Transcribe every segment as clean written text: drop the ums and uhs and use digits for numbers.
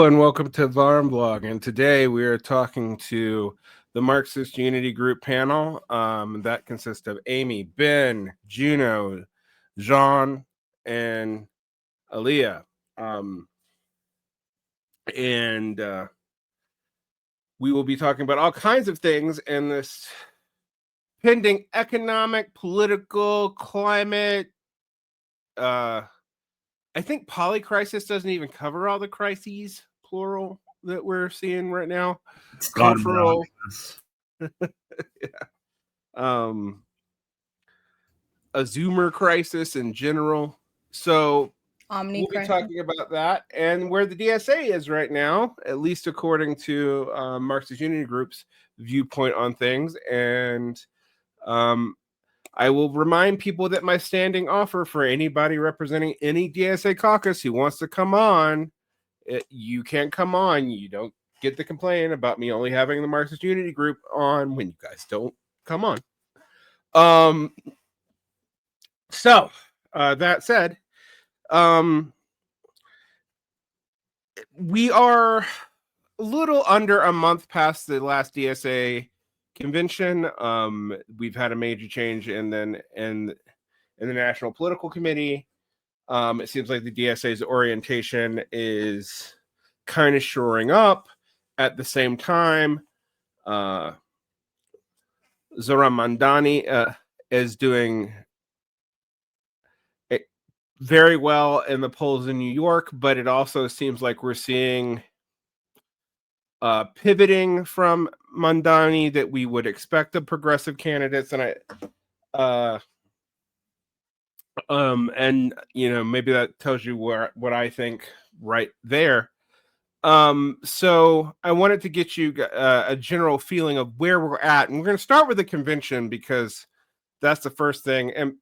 and welcome to Varn Blog. And today we are talking to the Marxist Unity Group panel. That consists of Amy, Ben, Juno, Jean, and Aliyah. We will be talking about all kinds of things in this pending economic, political, climate. I think polycrisis doesn't even cover all the crises, plural, that we're seeing right now. It's cultural. Yeah. A Zoomer crisis in general. So we'll be talking about that and where the DSA is right now, at least according to Marxist Unity Group's viewpoint on things. And I will remind people that my standing offer for anybody representing any DSA caucus who wants to come on, you can come on. You don't get to complain about me only having the Marxist Unity Group on when you guys don't come on. So that said, we are a little under a month past the last DSA convention. We've had a major change in the National Political Committee. It seems like the DSA's orientation is kind of shoring up. At the same time, Zoran Mamdani is doing very well in the polls in New York, but it also seems like we're seeing pivoting from Mandani that we would expect of progressive candidates, and maybe that tells you what I think right there. So I wanted to get you a general feeling of where we're at, and we're going to start with the convention because that's the first thing. And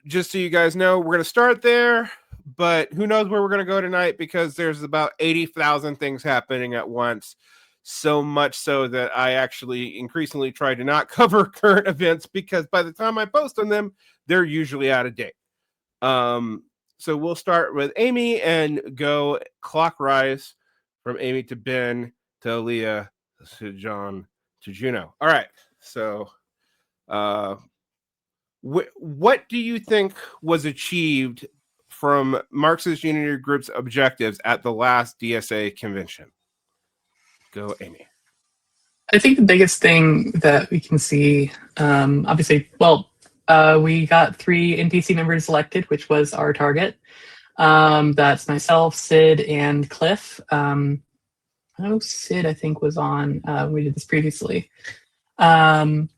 just so you guys know, we're going to start there, but who knows where we're going to go tonight because there's about 80,000 things happening at once. So much so that I actually increasingly try to not cover current events because by the time I post on them, they're usually out of date. So we'll start with Amy and go clockwise from Amy to Ben to Aliyah to John to Juno. All right. So what do you think was achieved from Marxist Unity Group's objectives at the last DSA convention? Go, Amy. I think the biggest thing that we can see, obviously, we got 3 NPC members elected, which was our target. That's myself, Sid, and Cliff. Sid, I think, was on, we did this previously. And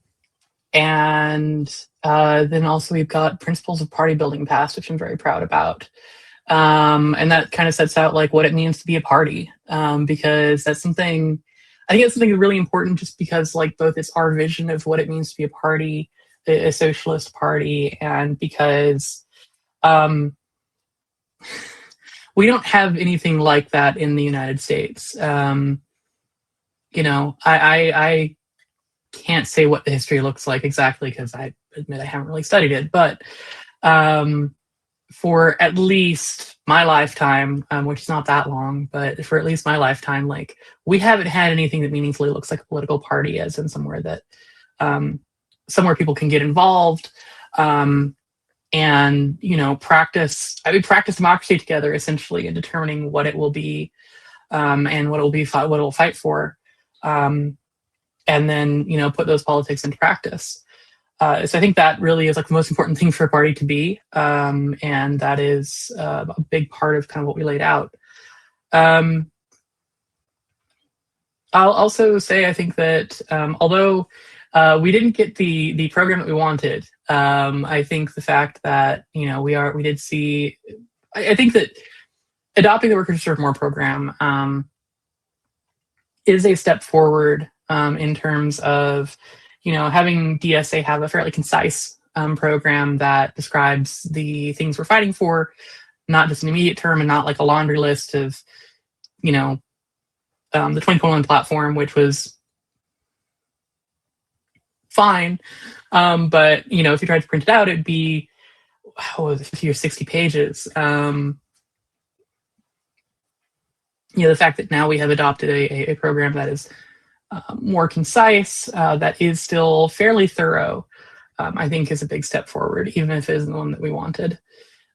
then also we've got principles of party building passed, which I'm very proud about. And that kind of sets out like what it means to be a party, because that's something, I think it's something really important just because like both it's our vision of what it means to be a party, a socialist party, and because we don't have anything like that in the United States. I can't say what the history looks like exactly because I admit I haven't really studied it, but for at least my lifetime, which is not that long, but for at least my lifetime, like we haven't had anything that meaningfully looks like a political party, as in somewhere that somewhere people can get involved and practice democracy together, essentially, in determining what it will be and what it will be, what it will fight for, and then put those politics into practice. So I think that really is like the most important thing for a party to be, and that is a big part of kind of what we laid out. I'll also say I think that although we didn't get the program that we wanted, I think the fact that we did see, I think that adopting the Workers Serve More program is a step forward in terms of having DSA have a fairly concise program that describes the things we're fighting for, not just an immediate term and not like a laundry list of, the 2021 platform, which was fine. But, if you tried to print it out, it'd be, 50 or 60 pages. the fact that now we have adopted a program that is more concise, that is still fairly thorough, I think is a big step forward, even if it isn't the one that we wanted.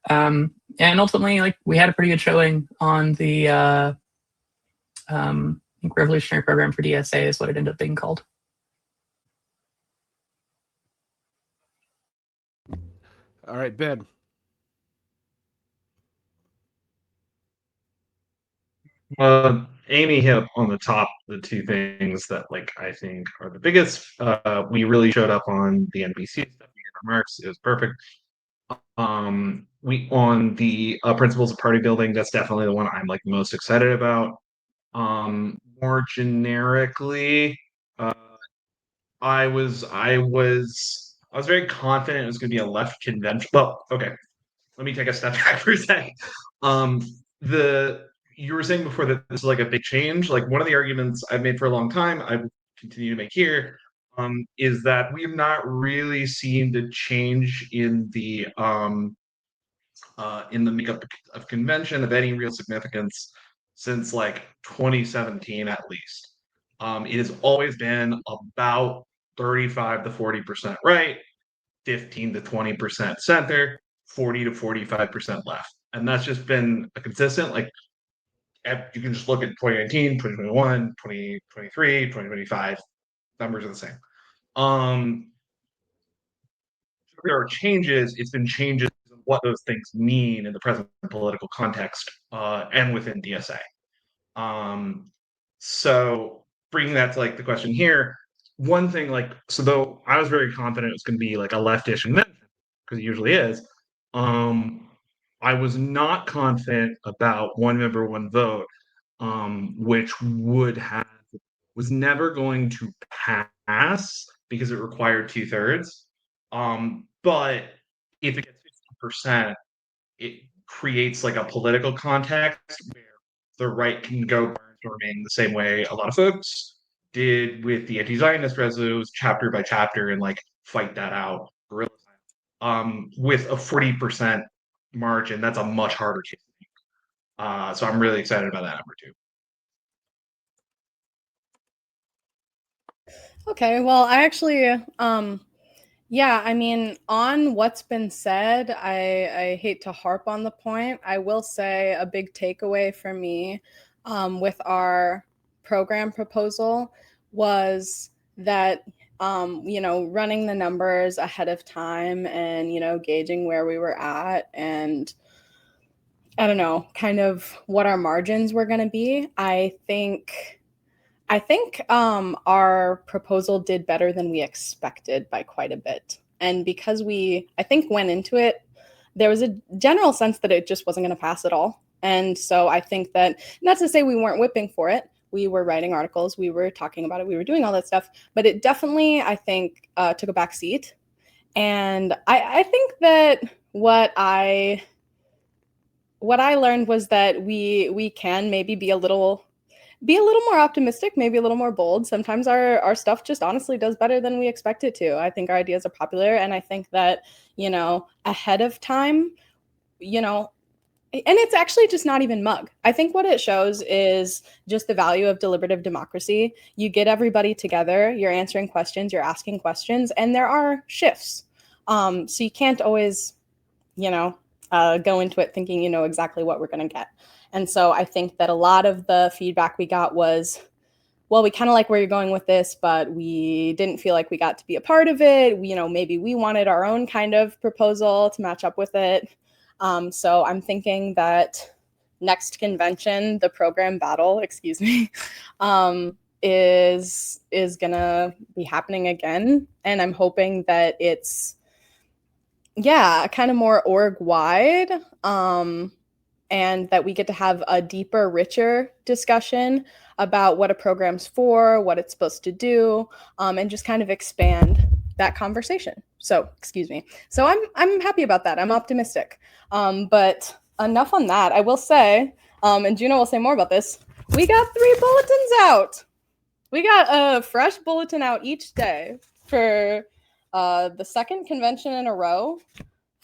And ultimately, like, we had a pretty good showing on the I think revolutionary program for DSA is what it ended up being called. All right, Ben. Amy hit on the top the two things that, like, I think are the biggest. We really showed up on the NBC stuff. We hit Marx. It was perfect. We on the principles of party building. That's definitely the one I'm like most excited about. More generically, I was very confident it was going to be a left convention. Well, okay, let me take a step back for a second. The You were saying before that this is like a big change. Like, one of the arguments I've made for a long time, I will continue to make here, is that we have not really seen the change in the makeup of convention of any real significance since like 2017 at least. It has always been about 35 to 40% right, 15 to 20% center, 40 to 45% left. And that's just been a consistent, like, you can just look at 2019, 2021, 2023, 2025, numbers are the same. There are changes, it's been changes in what those things mean in the present political context, and within DSA. So bringing that to like the question here, one thing, like, so though I was very confident it was going to be like a leftish convention, because it usually is, I was not confident about one member, one vote, which was never going to pass because it required 2/3. But if it gets 50%, it creates like a political context where the right can go brainstorming the same way a lot of folks did with the anti-Zionist resos, chapter by chapter, and like fight that out. With a 40% margin, that's a much harder case. So I'm really excited about that number too. Okay, well, I actually, yeah, I mean, on what's been said, I hate to harp on the point. I will say a big takeaway for me with our program proposal was that, running the numbers ahead of time and, gauging where we were at and, I don't know, kind of what our margins were going to be. I think our proposal did better than we expected by quite a bit. And because I think, went into it, there was a general sense that it just wasn't going to pass at all. And so I think that, not to say we weren't whipping for it, we were writing articles, we were talking about it, we were doing all that stuff, but it definitely, I think, took a back seat. And I think that what I learned was that we can maybe be a little more optimistic, maybe a little more bold. Sometimes our stuff just honestly does better than we expect it to. I think our ideas are popular, and I think that, ahead of time, and it's actually just not even mug. I think what it shows is just the value of deliberative democracy. You get everybody together, you're answering questions, you're asking questions, and there are shifts. So you can't always, go into it thinking you know exactly what we're going to get. And so I think that a lot of the feedback we got was, well, we kind of like where you're going with this, but we didn't feel like we got to be a part of it. Maybe we wanted our own kind of proposal to match up with it. So I'm thinking that next convention, the program battle, is gonna be happening again. And I'm hoping that it's, kind of more org-wide, and that we get to have a deeper, richer discussion about what a program's for, what it's supposed to do, and just kind of expand that conversation. So, So I'm happy about that. I'm optimistic. But enough on that. I will say, and Juno will say more about this, we got 3 bulletins out. We got a fresh bulletin out each day for the second convention in a row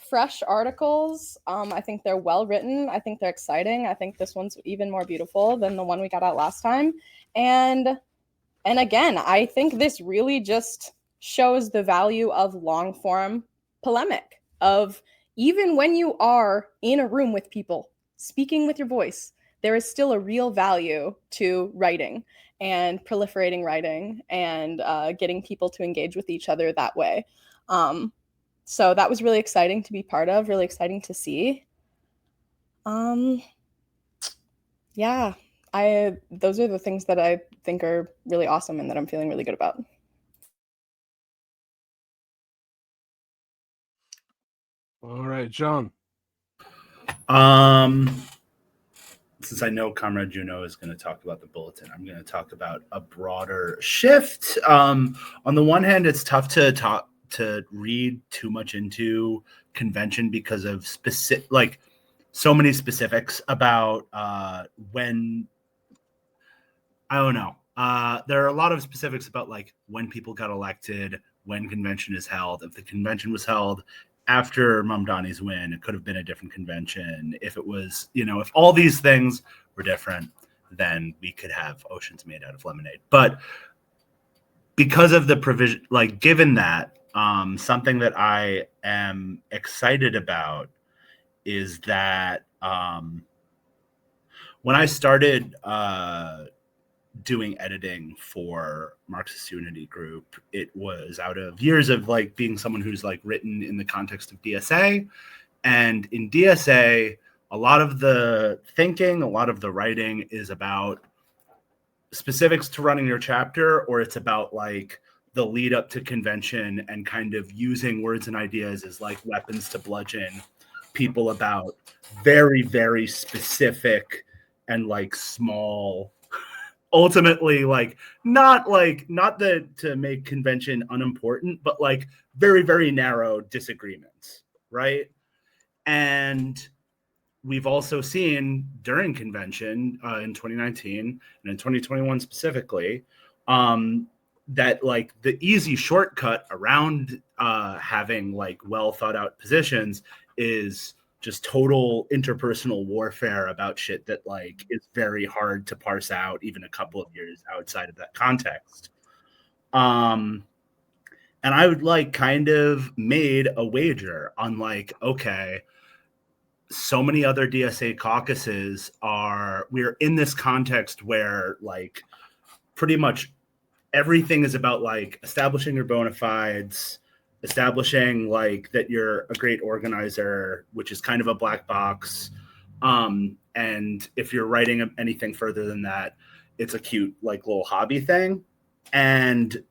fresh articles. I think they're well written. I think they're exciting. I think this one's even more beautiful than the one we got out last time. And again, I think this really just shows the value of long form polemic, of even when you are in a room with people, speaking with your voice, there is still a real value to writing and proliferating writing and getting people to engage with each other that way. So that was really exciting to be part of, really exciting to see. Yeah, those are the things that I think are really awesome and that I'm feeling really good about. All right, John. Since I know Comrade Juno is going to talk about the bulletin, I'm going to talk about a broader shift. On the one hand, it's tough to read too much into convention because of so many specifics about when. I don't know. There are a lot of specifics about like when people got elected, when convention is held. If the convention was held after Mamdani's win, it could have been a different convention. If it was, if all these things were different, then we could have oceans made out of lemonade. But because of the provision, like given that, something that I am excited about is that when I started doing editing for Marxist Unity Group, it was out of years of like being someone who's like written in the context of DSA. And in DSA, a lot of the thinking, a lot of the writing is about specifics to running your chapter, or it's about like the lead up to convention and kind of using words and ideas as like weapons to bludgeon people about very, very specific and like small, ultimately not that to make convention unimportant, but like very, very narrow disagreements, right? And we've also seen during convention in 2019 and in 2021 specifically, that like the easy shortcut around having like well thought out positions is just total interpersonal warfare about shit that like is very hard to parse out even a couple of years outside of that context. And I would like kind of made a wager on like, okay, so many other DSA caucuses we're in this context where like pretty much everything is about like establishing your bona fides, establishing like that you're a great organizer, which is kind of a black box. And if you're writing anything further than that, it's a cute like little hobby thing. And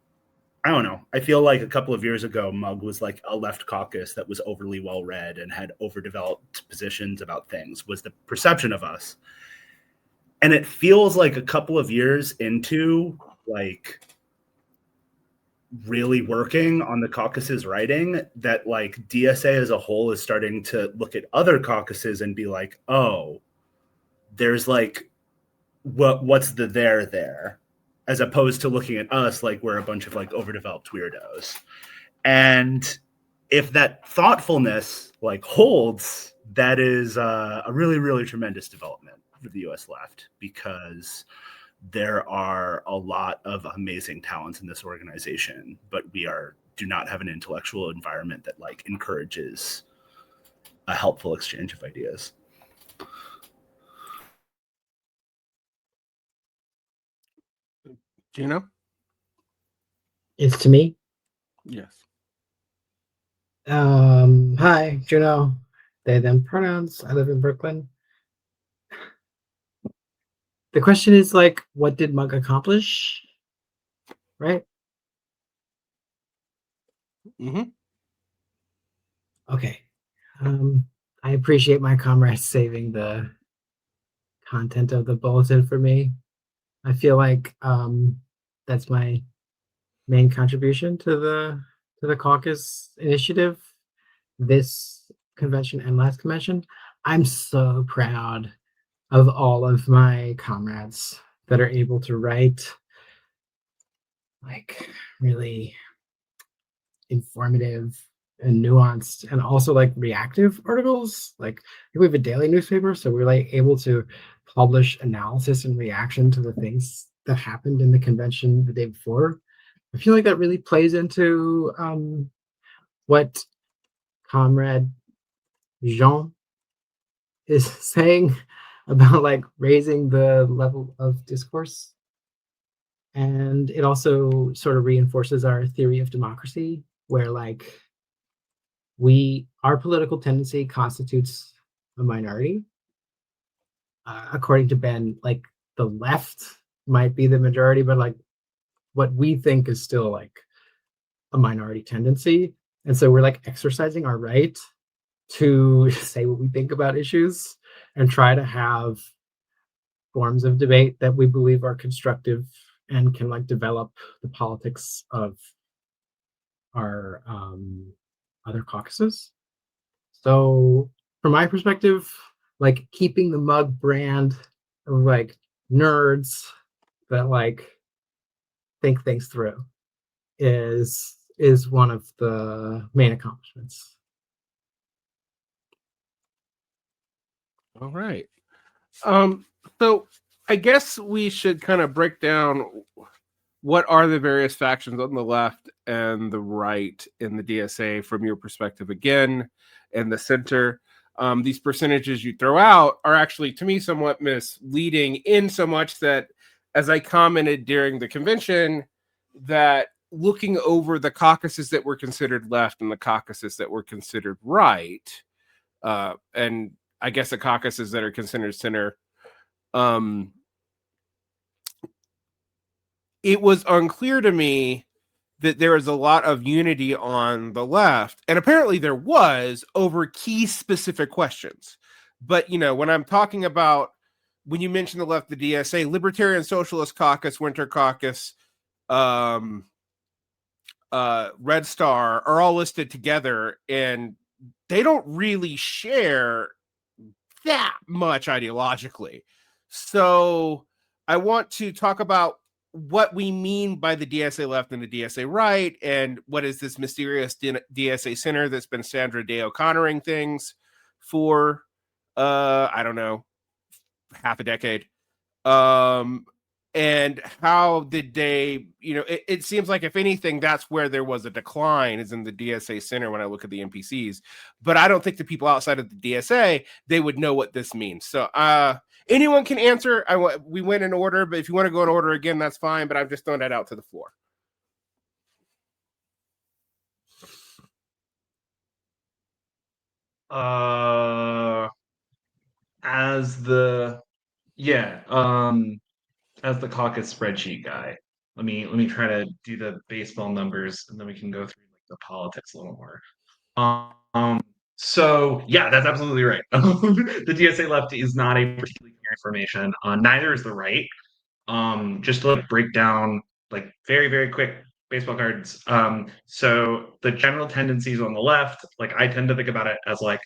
I don't know. I feel like a couple of years ago, Mug was like a left caucus that was overly well read and had overdeveloped positions about things, was the perception of us. And it feels like a couple of years into like really working on the caucuses writing that like DSA as a whole is starting to look at other caucuses and be like, oh, there's like what's the there, as opposed to looking at us like we're a bunch of like overdeveloped weirdos. And if that thoughtfulness like holds, that is a really, really tremendous development for the US left, because there are a lot of amazing talents in this organization, but we do not have an intellectual environment that like encourages a helpful exchange of ideas. Do you know? It's to me. Yes. Hi, Juno. They, them pronouns. I live in Brooklyn. The question is like, what did Mug accomplish? Right? Mm-hmm. Okay. I appreciate my comrades saving the content of the bulletin for me. I feel like that's my main contribution to the caucus initiative, this convention and last convention. I'm so proud of all of my comrades that are able to write like really informative, and nuanced and also like reactive articles. Like we have a daily newspaper, so we're like able to publish analysis and reaction to the things that happened in the convention the day before. I feel like that really plays into what Comrade Jean is saying about like raising the level of discourse. And it also sort of reinforces our theory of democracy, where like our political tendency constitutes a minority. According to Ben, like the left might be the majority, but like what we think is still like a minority tendency. And so we're like exercising our right to say what we think about issues and try to have forms of debate that we believe are constructive and can like develop the politics of our other caucuses. So from my perspective, like keeping the mug brand of like nerds that like think things through is one of the main accomplishments. All right. So I guess we should kind of break down what are the various factions on the left and the right in the DSA from your perspective again, and the center. These percentages you throw out are actually, to me, somewhat misleading in so much that, as I commented during the convention, that looking over the caucuses that were considered left and the caucuses that were considered right, and I guess the caucuses that are considered center, it was unclear to me that there was a lot of unity on the left, and apparently there was, over key specific questions. But, you know, when I'm talking about, when you mention the left, the DSA, Libertarian Socialist Caucus, Winter Caucus, Red Star are all listed together, and they don't really share that much ideologically. So I want to talk about what we mean by the DSA left and the DSA right, and what is this mysterious DSA center that's been Sandra Day O'Connoring things for, I don't know, half a decade. And how did they, you know, it seems like, if anything, that's where there was a decline, is in the DSA center when I look at the NPCs. But I don't think the people outside of the DSA, they would know what this means. So anyone can answer. We went in order, but if you want to go in order again, that's fine. But I've just thrown that out to the floor. As the caucus spreadsheet guy, let me try to do the baseball numbers, and then we can go through like the politics a little more. So yeah, that's absolutely right. The DSA left is not a particularly clear information. Neither is the right. Just to like break down like very, very quick baseball cards. So the general tendencies on the left, like I tend to think about it as like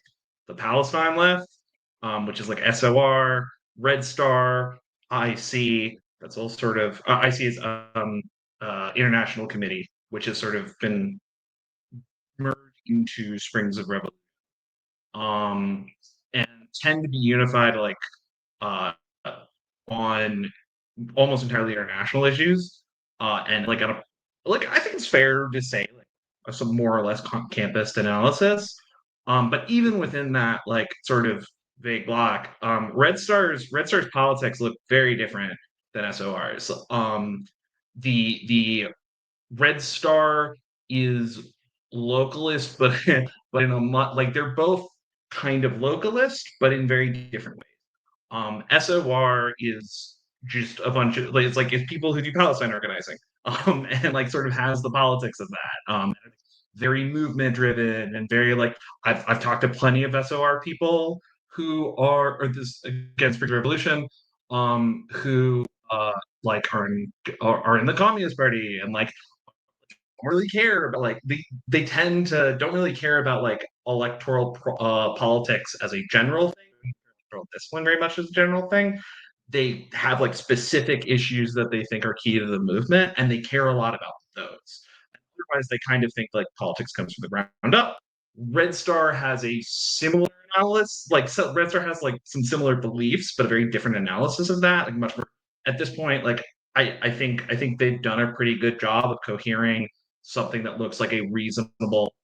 the Palestine left, which is like SOR, Red Star, IC. That's all sort of IC is International Committee, which has sort of been merged into Springs of Revolution. And tend to be unified like uh, on almost entirely international issues, and like on a like I think it's fair to say like some more or less campus analysis. But even within that like sort of vague block, Red Star's politics look very different than SOR's. The Red Star is localist, but but in a like they're both kind of localist, but in very different ways. SOR is just a bunch of like it's people who do Palestine organizing, and like sort of has the politics of that. Very movement driven and very like I've talked to plenty of SOR people who are or this against free revolution, who like are in the Communist Party and like don't really care about like they tend to don't really care about like electoral politics as a general thing, discipline very much as a general thing. They have like specific issues that they think are key to the movement, and they care a lot about those. work-wise, they kind of think like politics comes from the ground up. Red Star has a similar analysis, like so Red Star has like some similar beliefs, but a very different analysis of that. Like much more at this point, like I think they've done a pretty good job of cohering something that looks like a reasonable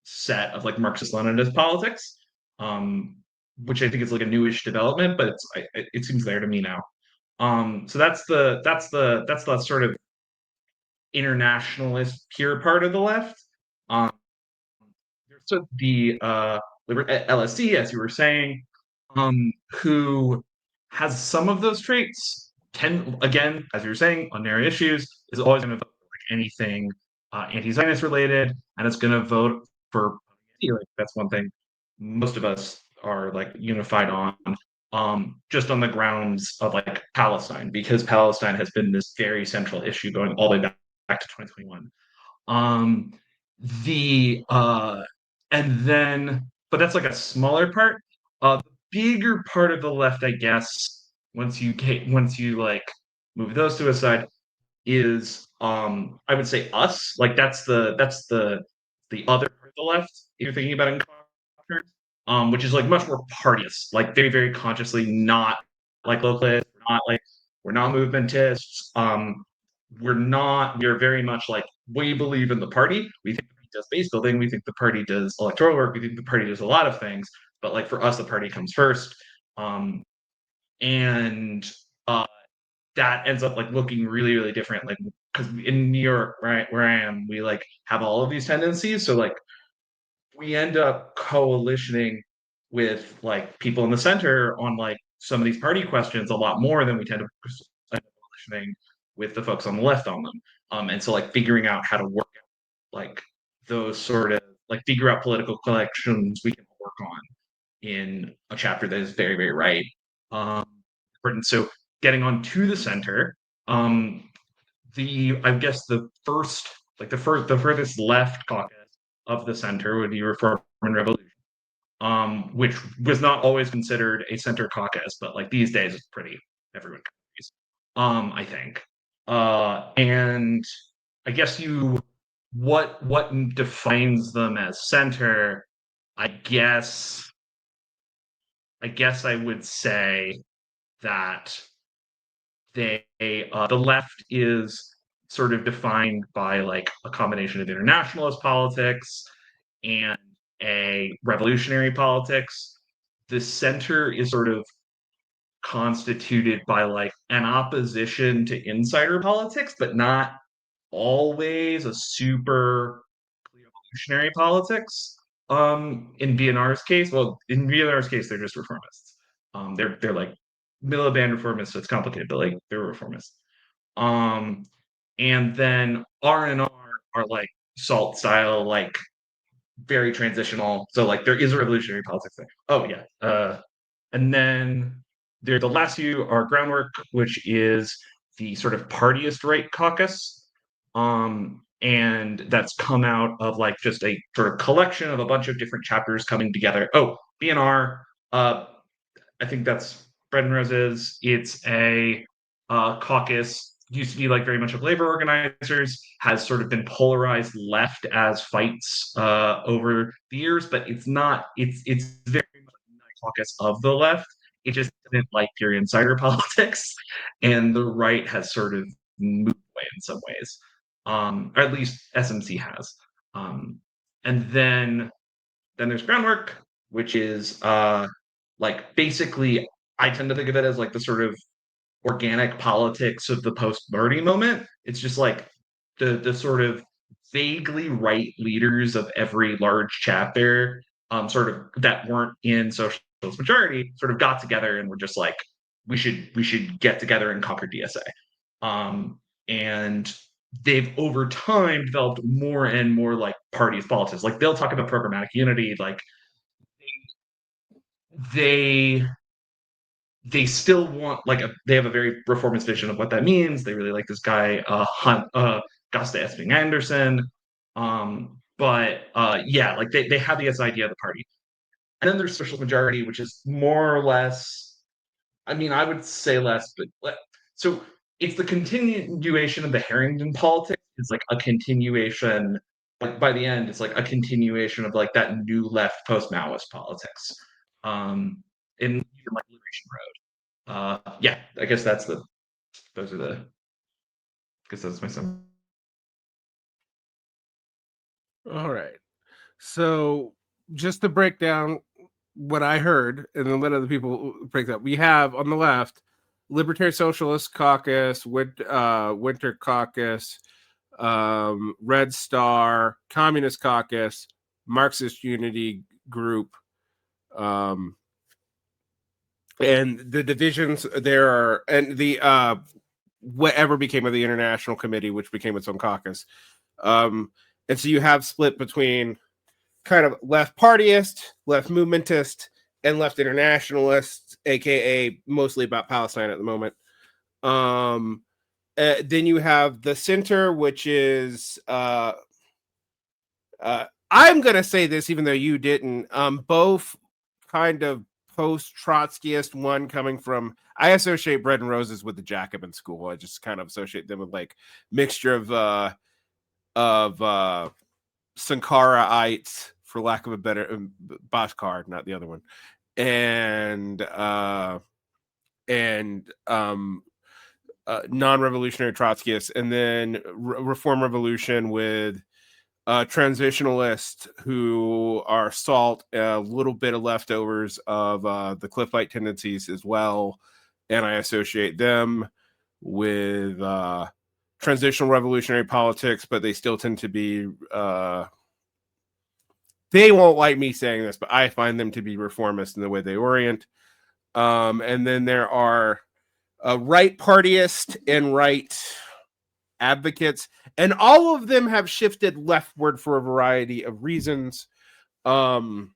set of like Marxist-Leninist politics, which I think is like a newish development, but it seems there to me now. So that's the sort of internationalist pure part of the left. Um, there's the LSC, as you were saying, who has some of those traits. Again, as you were saying, on narrow issues, is always going to vote for like anything anti-Zionist related, and it's going to vote for like, that's one thing most of us are like unified on. Just on the grounds of like Palestine, because Palestine has been this very central issue going all the way back to 2021. The and then, but that's like a smaller part. The bigger part of the left, I guess, once you like move those to a side, is I would say us. Like that's the other part of the left. If you're thinking about it in terms, which is like much more partyist, like very very consciously not like localist, not like we're not movementists. We're very much like we believe in the party. We think the party does base building. We think the party does electoral work. We think the party does a lot of things. But like for us, the party comes first. And that ends up like looking really, really different. Like because in New York, right, where I am, we like have all of these tendencies. So like we end up coalitioning with like people in the center on like some of these party questions a lot more than we tend to end up coalitioning with the folks on the left on them. And so like figuring out how to work out like those sort of like figure out political collections we can work on in a chapter that is very, very right. Important. So getting on to the center, I guess the furthest left caucus of the center would be Reform and Revolution, which was not always considered a center caucus, but like these days it's pretty everyone agrees. I think. And I guess what defines them as center, I guess I would say that the left is sort of defined by like a combination of internationalist politics and a revolutionary politics. The center is sort of constituted by like an opposition to insider politics, but not always a super revolutionary politics. In BNR's case, they're just reformists. They're like middle of band reformists, so it's complicated, but like they're reformists. And then R&R are like SALT style, like very transitional. So like there is a revolutionary politics there. Oh yeah. And then the last few are Groundwork, which is the sort of partyist right caucus. And that's come out of like just a sort of collection of a bunch of different chapters coming together. Oh, BNR, I think that's Bread and Roses. It's a caucus, used to be like very much of labor organizers, has sort of been polarized left as fights over the years, but it's not, it's very much a caucus of the left. It just didn't like pure insider politics, and the right has sort of moved away in some ways, or at least SMC has. And then there's Groundwork, which is like basically, I tend to think of it as like the sort of organic politics of the post-Bernie moment. It's just like the sort of vaguely right leaders of every large chapter, sort of that weren't in socialist majority, sort of got together and were just like, we should get together and conquer DSA. And they've over time developed more and more like parties politics. Like they'll talk about programmatic unity, like they still want like they have a very reformist vision of what that means. They really like this guy Gosta Esping Anderson. But yeah, like they have this idea of the party. And then there's social majority, which is more or less, I mean, I would say less, but so it's the continuation of the Harrington politics. It's like a continuation. Like by the end, it's like a continuation of like that new left post-Maoist politics. In like Liberation Road. Yeah, I guess those are the. I guess that's my summary. All right. So just to break down what I heard, and then let other people break that. We have on the left, Libertarian Socialist Caucus, Winter Caucus, Red Star, Communist Caucus, Marxist Unity Group, and the divisions there are, and the whatever became of the International Committee, which became its own caucus. And so you have split between kind of left partyist, left movementist, and left internationalist, aka mostly about Palestine at the moment. Then you have the center, which is I'm gonna say this, even though you didn't. Both kind of post-Trotskyist. One coming from, I associate Bread and Roses with the Jacobin school. I just kind of associate them with like mixture of Sankaraites, for lack of a better Bashkar, not the other one, and non-revolutionary Trotskyists, and then Reform Revolution with transitionalists who are salt, a little bit of leftovers of the Cliffite tendencies as well, and I associate them with transitional revolutionary politics, but they still tend to be they won't like me saying this, but I find them to be reformist in the way they orient. And then there are right partyist and right advocates, and all of them have shifted leftward for a variety of reasons, compared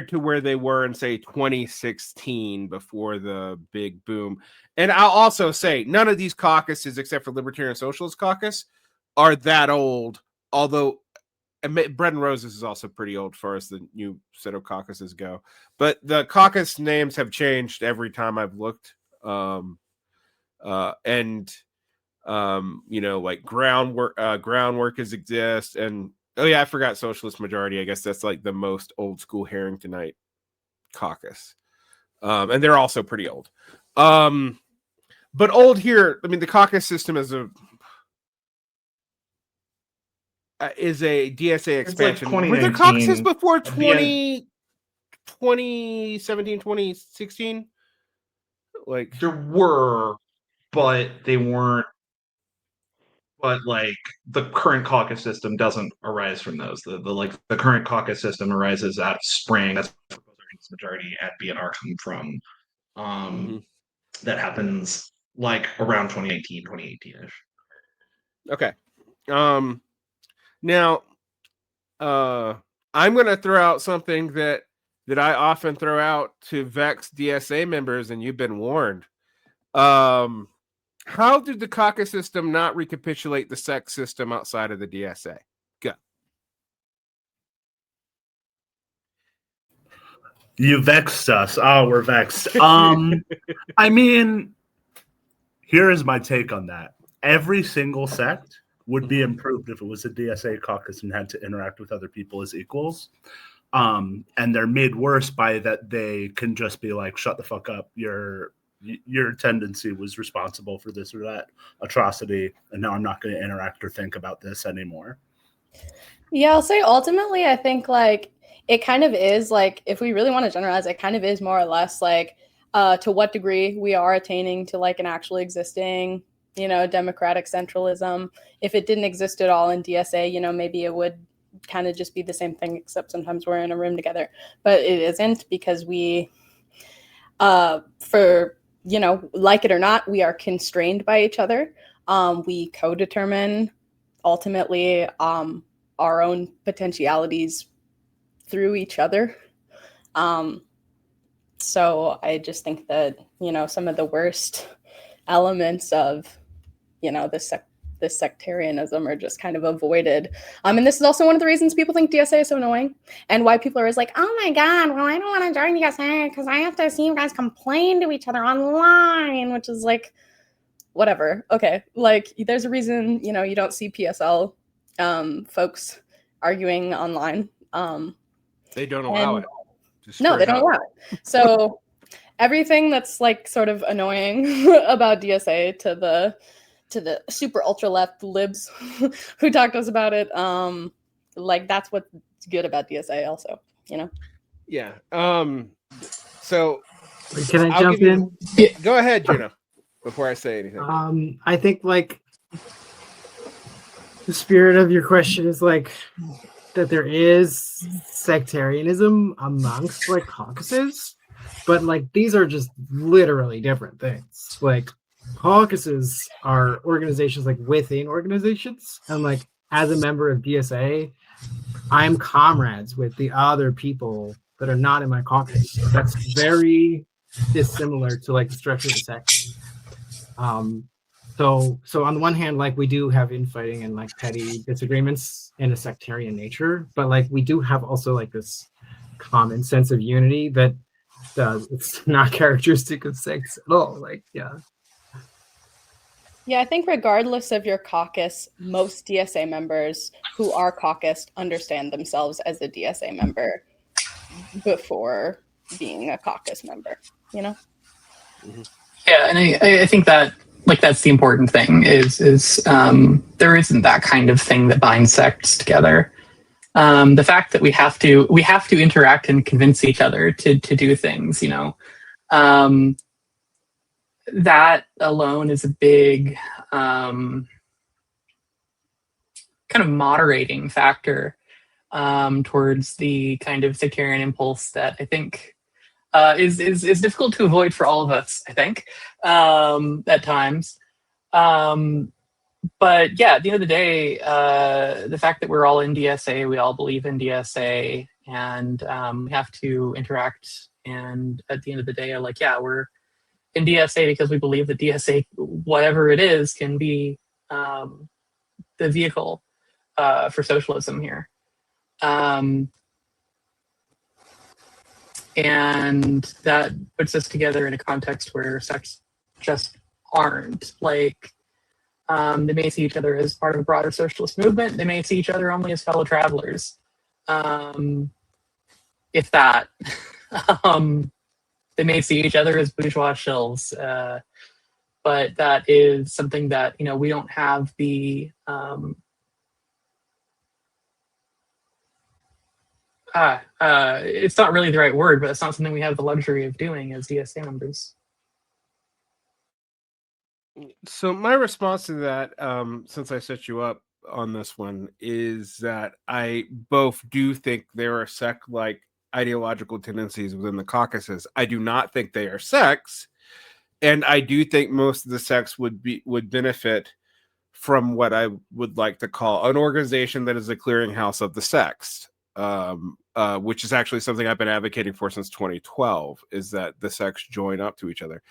to where they were in, say, 2016 before the big boom. And I'll also say none of these caucuses, except for Libertarian Socialist Caucus, are that old, although Bread and Roses is also pretty old as far as the new set of caucuses go. But the caucus names have changed every time I've looked. Like groundworkers exist, and oh yeah, I forgot Socialist Majority. I guess that's like the most old school Harringtonite caucus, and they're also pretty old. But old here, I mean, the caucus system is a DSA expansion. Like were there caucuses before 2017, 2016? Like there were, but they weren't. But like the current caucus system doesn't arise from those. The current caucus system arises out of spring. That's where majority at BNR come from. That happens like around 2019, 2018-ish. Okay. Now, I'm going to throw out something that I often throw out to vex DSA members, and you've been warned. How did the caucus system not recapitulate the sex system outside of the DSA? Go. You vexed us. Oh, we're vexed. I mean, here is my take on that. Every single sect would be improved if it was a DSA caucus and had to interact with other people as equals. And they're made worse by that they can just be like, shut the fuck up. Your tendency was responsible for this or that atrocity, and now I'm not going to interact or think about this anymore. Yeah, I'll say ultimately, I think like it kind of is like, if we really want to generalize, it kind of is more or less like to what degree we are attaining to like an actually existing, democratic centralism. If it didn't exist at all in DSA, maybe it would kind of just be the same thing, except sometimes we're in a room together. But it isn't, because we, like it or not, we are constrained by each other. We co-determine ultimately our own potentialities through each other. So I just think that, some of the worst elements of, the this sectarianism are just kind of avoided. And this is also one of the reasons people think DSA is so annoying, and why people are always like, oh my God, well, I don't want to join DSA because I have to see you guys complain to each other online, which is like, whatever. Okay, like there's a reason, you know, you don't see PSL folks arguing online. They don't allow it. No, they don't allow it. So everything that's like sort of annoying about DSA to the super ultra left libs who talk to us about it, like that's what's good about DSA also, you know? Yeah. So Can I I'll jump give in? Go ahead, Juno, before I say anything. I think like the spirit of your question is like that there is sectarianism amongst like caucuses, but like these are just literally different things. Like caucuses are organizations like within organizations, and like as a member of DSA, I'm comrades with the other people that are not in my caucus. That's very dissimilar to like the structure of the sect. So on the one hand, like we do have infighting and like petty disagreements in a sectarian nature, but like we do have also like this common sense of unity that it's not characteristic of sects at all. Like, yeah. Yeah, I think regardless of your caucus, most DSA members who are caucused understand themselves as a DSA member before being a caucus member, you know? Yeah, and I think that like that's the important thing is there isn't that kind of thing that binds sects together. The fact that we have to interact and convince each other to do things, you know, that alone is a big kind of moderating factor towards the kind of sectarian impulse that I think is difficult to avoid for all of us, I think, at times. But yeah, at the end of the day, the fact that we're all in DSA, we all believe in DSA, and we have to interact. And at the end of the day, like, yeah, we're in DSA because we believe that DSA, whatever it is, can be the vehicle for socialism here. And that puts us together in a context where sects just aren't. Like, they may see each other as part of a broader socialist movement. They may see each other only as fellow travelers, if that. They may see each other as bourgeois shills, but that is something that, you know, we don't have the it's not really the right word, but it's not something we have the luxury of doing as DSA members. So my response to that, since I set you up on this one, is that I both do think there are sect-like ideological tendencies within the caucuses. I do not think they are sects, and I do think most of the sects would benefit from what I would like to call an organization that is a clearinghouse of the sects, which is actually something I've been advocating for since 2012, is that the sects join up to each other.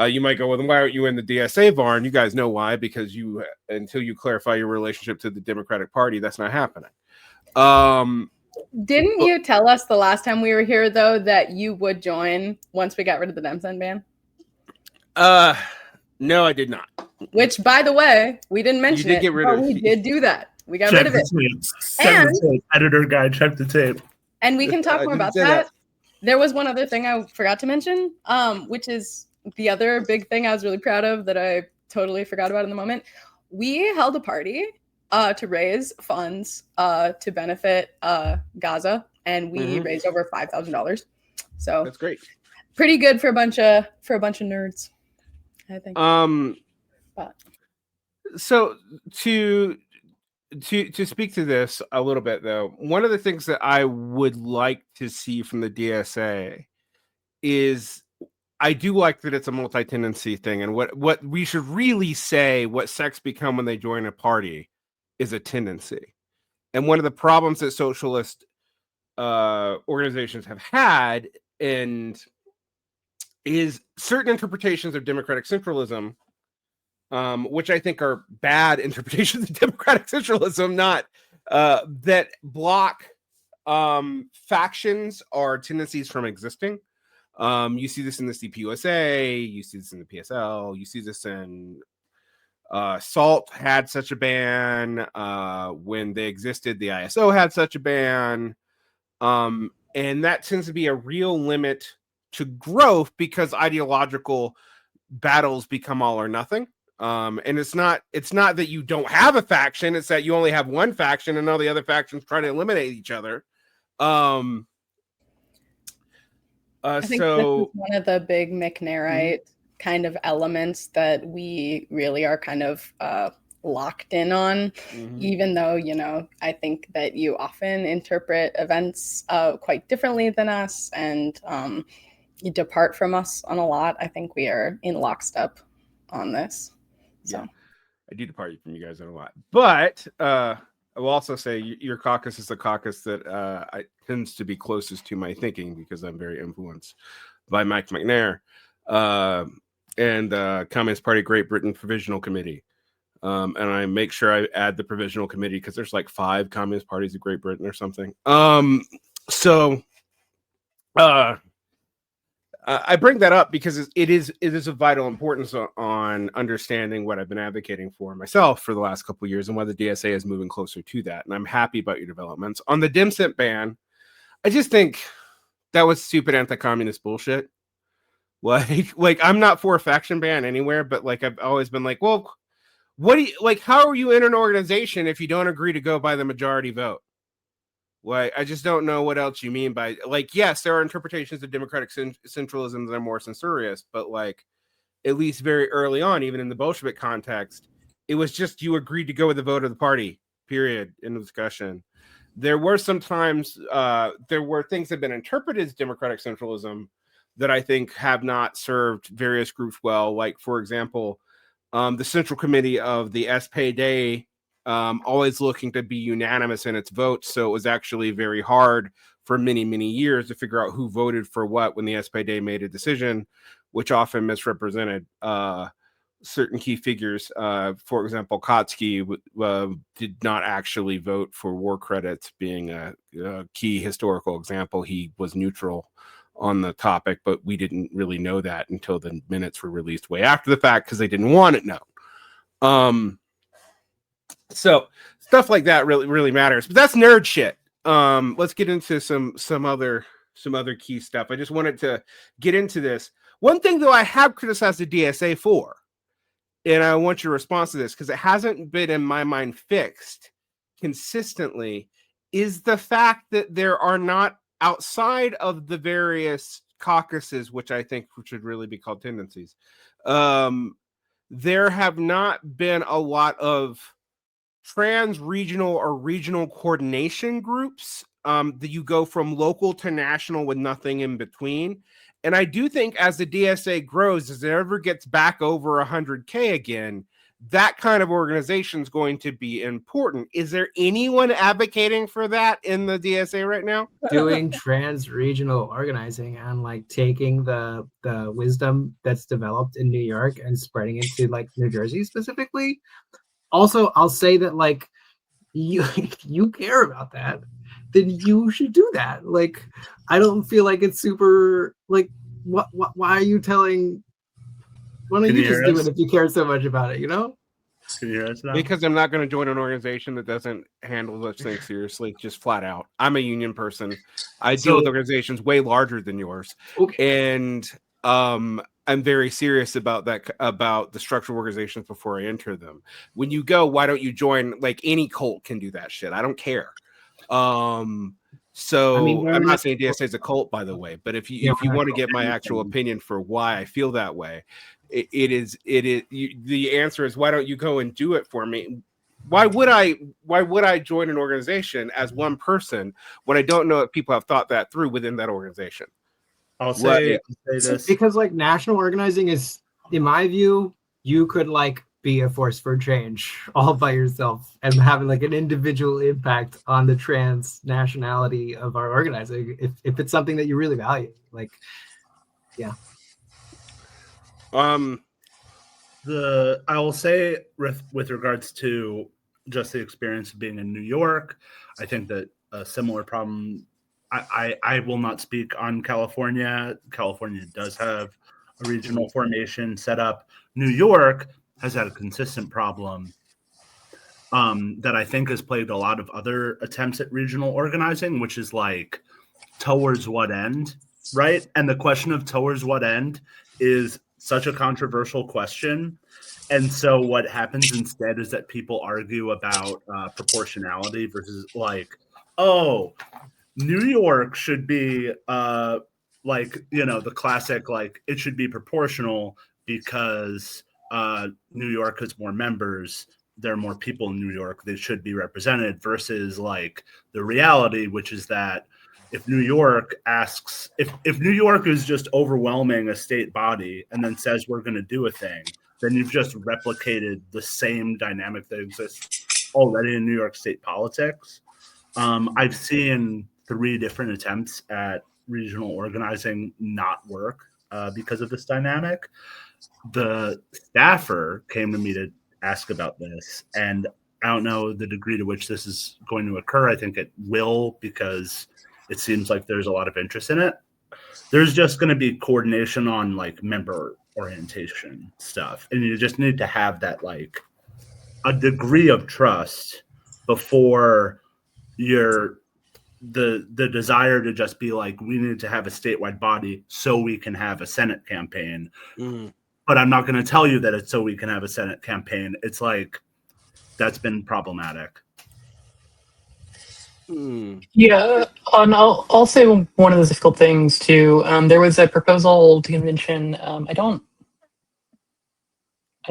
You might go, well, then why aren't you in the DSA, Varn? You guys know why, because until you clarify your relationship to the Democratic Party, that's not happening. Didn't you tell us the last time we were here, though, that you would join once we got rid of the DemSen ban? No, I did not. Which, by the way, we didn't mention did get rid of we it. did do that. We got Check rid of the it. tape. Send the tape. Editor guy, check the tape. And we can talk more about that. There was one other thing I forgot to mention, which is the other big thing I was really proud of that I totally forgot about in the moment. We held a party to raise funds to benefit Gaza, and we raised over $5,000. So that's great. Pretty good for a bunch of nerds, I think. But. So to speak to this a little bit, though, one of the things that I would like to see from the DSA is I do like that it's a multi-tendency thing, and what we should really say, what sects become when they join a party, is a tendency. And one of the problems that socialist organizations have had is certain interpretations of democratic centralism which I think are bad interpretations of democratic socialism, not that block factions or tendencies from existing. You see this in the CPUSA, you see this in the PSL, you see this in SALT had such a ban. When they existed, the ISO had such a ban. And that tends to be a real limit to growth because ideological battles become all or nothing. And it's not that you don't have a faction, it's that you only have one faction and all the other factions try to eliminate each other. I think this is one of the big McNairite kind of elements that we really are kind of locked in on, even though, you know, I think that you often interpret events quite differently than us, and you depart from us on a lot. I think we are in lockstep on this. So. Yeah, I do depart from you guys on a lot, but I will also say your caucus is the caucus that tends to be closest to my thinking because I'm very influenced by Mike McNair and Communist Party Great Britain Provisional Committee. And I make sure I add the Provisional Committee because there's like 5 communist parties of Great Britain or something. I bring that up because it is of vital importance on understanding what I've been advocating for myself for the last couple of years and why the DSA is moving closer to that. And I'm happy about your developments. On the DimSint ban, I just think that was stupid anti-communist bullshit. Like I'm not for a faction ban anywhere, but like I've always been like, well, what do you like? How are you in an organization if you don't agree to go by the majority vote? Like, I just don't know what else you mean by, like, yes, there are interpretations of democratic centralism that are more censorious, but like, at least very early on, even in the Bolshevik context, it was just you agreed to go with the vote of the party, period, in the discussion. There were sometimes, there were things that have been interpreted as democratic centralism that I think have not served various groups well. Like, for example, the Central Committee of the SPD always looking to be unanimous in its votes. So it was actually very hard for many, many years to figure out who voted for what when the SPD made a decision, which often misrepresented certain key figures. For example, Kotsky did not actually vote for war credits, being a key historical example. He was neutral on the topic, but we didn't really know that until the minutes were released way after the fact because they didn't want it known. So stuff like that really matters, but that's nerd shit. Let's get into some other key stuff. I just wanted to get into this. One thing though I have criticized the DSA for, and I want your response to this because it hasn't been in my mind fixed consistently, is the fact that there are not, outside of the various caucuses, which I think should really be called tendencies, there have not been a lot of trans-regional or regional coordination groups that you go from local to national with nothing in between. And I do think as the DSA grows, as it ever gets back over 100K again, that kind of organization is going to be important. Is there anyone advocating for that in the DSA right now? Doing trans-regional organizing and like taking the wisdom that's developed in New York and spreading it to like New Jersey specifically. Also, I'll say that like you care about that, then you should do that. Like, I don't feel like it's super like what why are you telling? Why don't you just do it if you care so much about it? You know? Can you hear us now? Because I'm not going to join an organization that doesn't handle those things seriously, just flat out. I'm a union person. I deal with organizations way larger than yours, and I'm very serious about that, about the structural organizations before I enter them. When you go, why don't you join? Like any cult can do that shit. I don't care. So I mean, I'm not saying DSA is a cult, by the way, but if you want to get my actual opinion for why I feel that way, the answer is why don't you go and do it for me? Why would I join an organization as one person when I don't know if people have thought that through within that organization? I'll say this because like national organizing is, in my view, you could like be a force for change all by yourself and having like an individual impact on the trans nationality of our organizing if it's something that you really value. Like, yeah. I will say with regards to just the experience of being in New York, I think that a similar problem. I will not speak on California. California does have a regional formation set up. New York has had a consistent problem that I think has plagued a lot of other attempts at regional organizing, which is like towards what end, right? And the question of towards what end is such a controversial question. And so what happens instead is that people argue about proportionality versus like, oh, New York should be like, you know, the classic, like it should be proportional because New York has more members. There are more people in New York. They should be represented versus like the reality, which is that if New York asks, if New York is just overwhelming a state body and then says we're going to do a thing, then you've just replicated the same dynamic that exists already in New York state politics. I've seen 3 different attempts at regional organizing not work because of this dynamic. The staffer came to me to ask about this, and I don't know the degree to which this is going to occur. I think it will because it seems like there's a lot of interest in it. There's just going to be coordination on like member orientation stuff, and you just need to have that like a degree of trust before you're the desire to just be like, we need to have a statewide body so we can have a Senate campaign. But I'm not going to tell you that it's so we can have a Senate campaign. It's like, that's been problematic. Yeah, and I'll say one of the difficult things too. There was a proposal to convention. I don't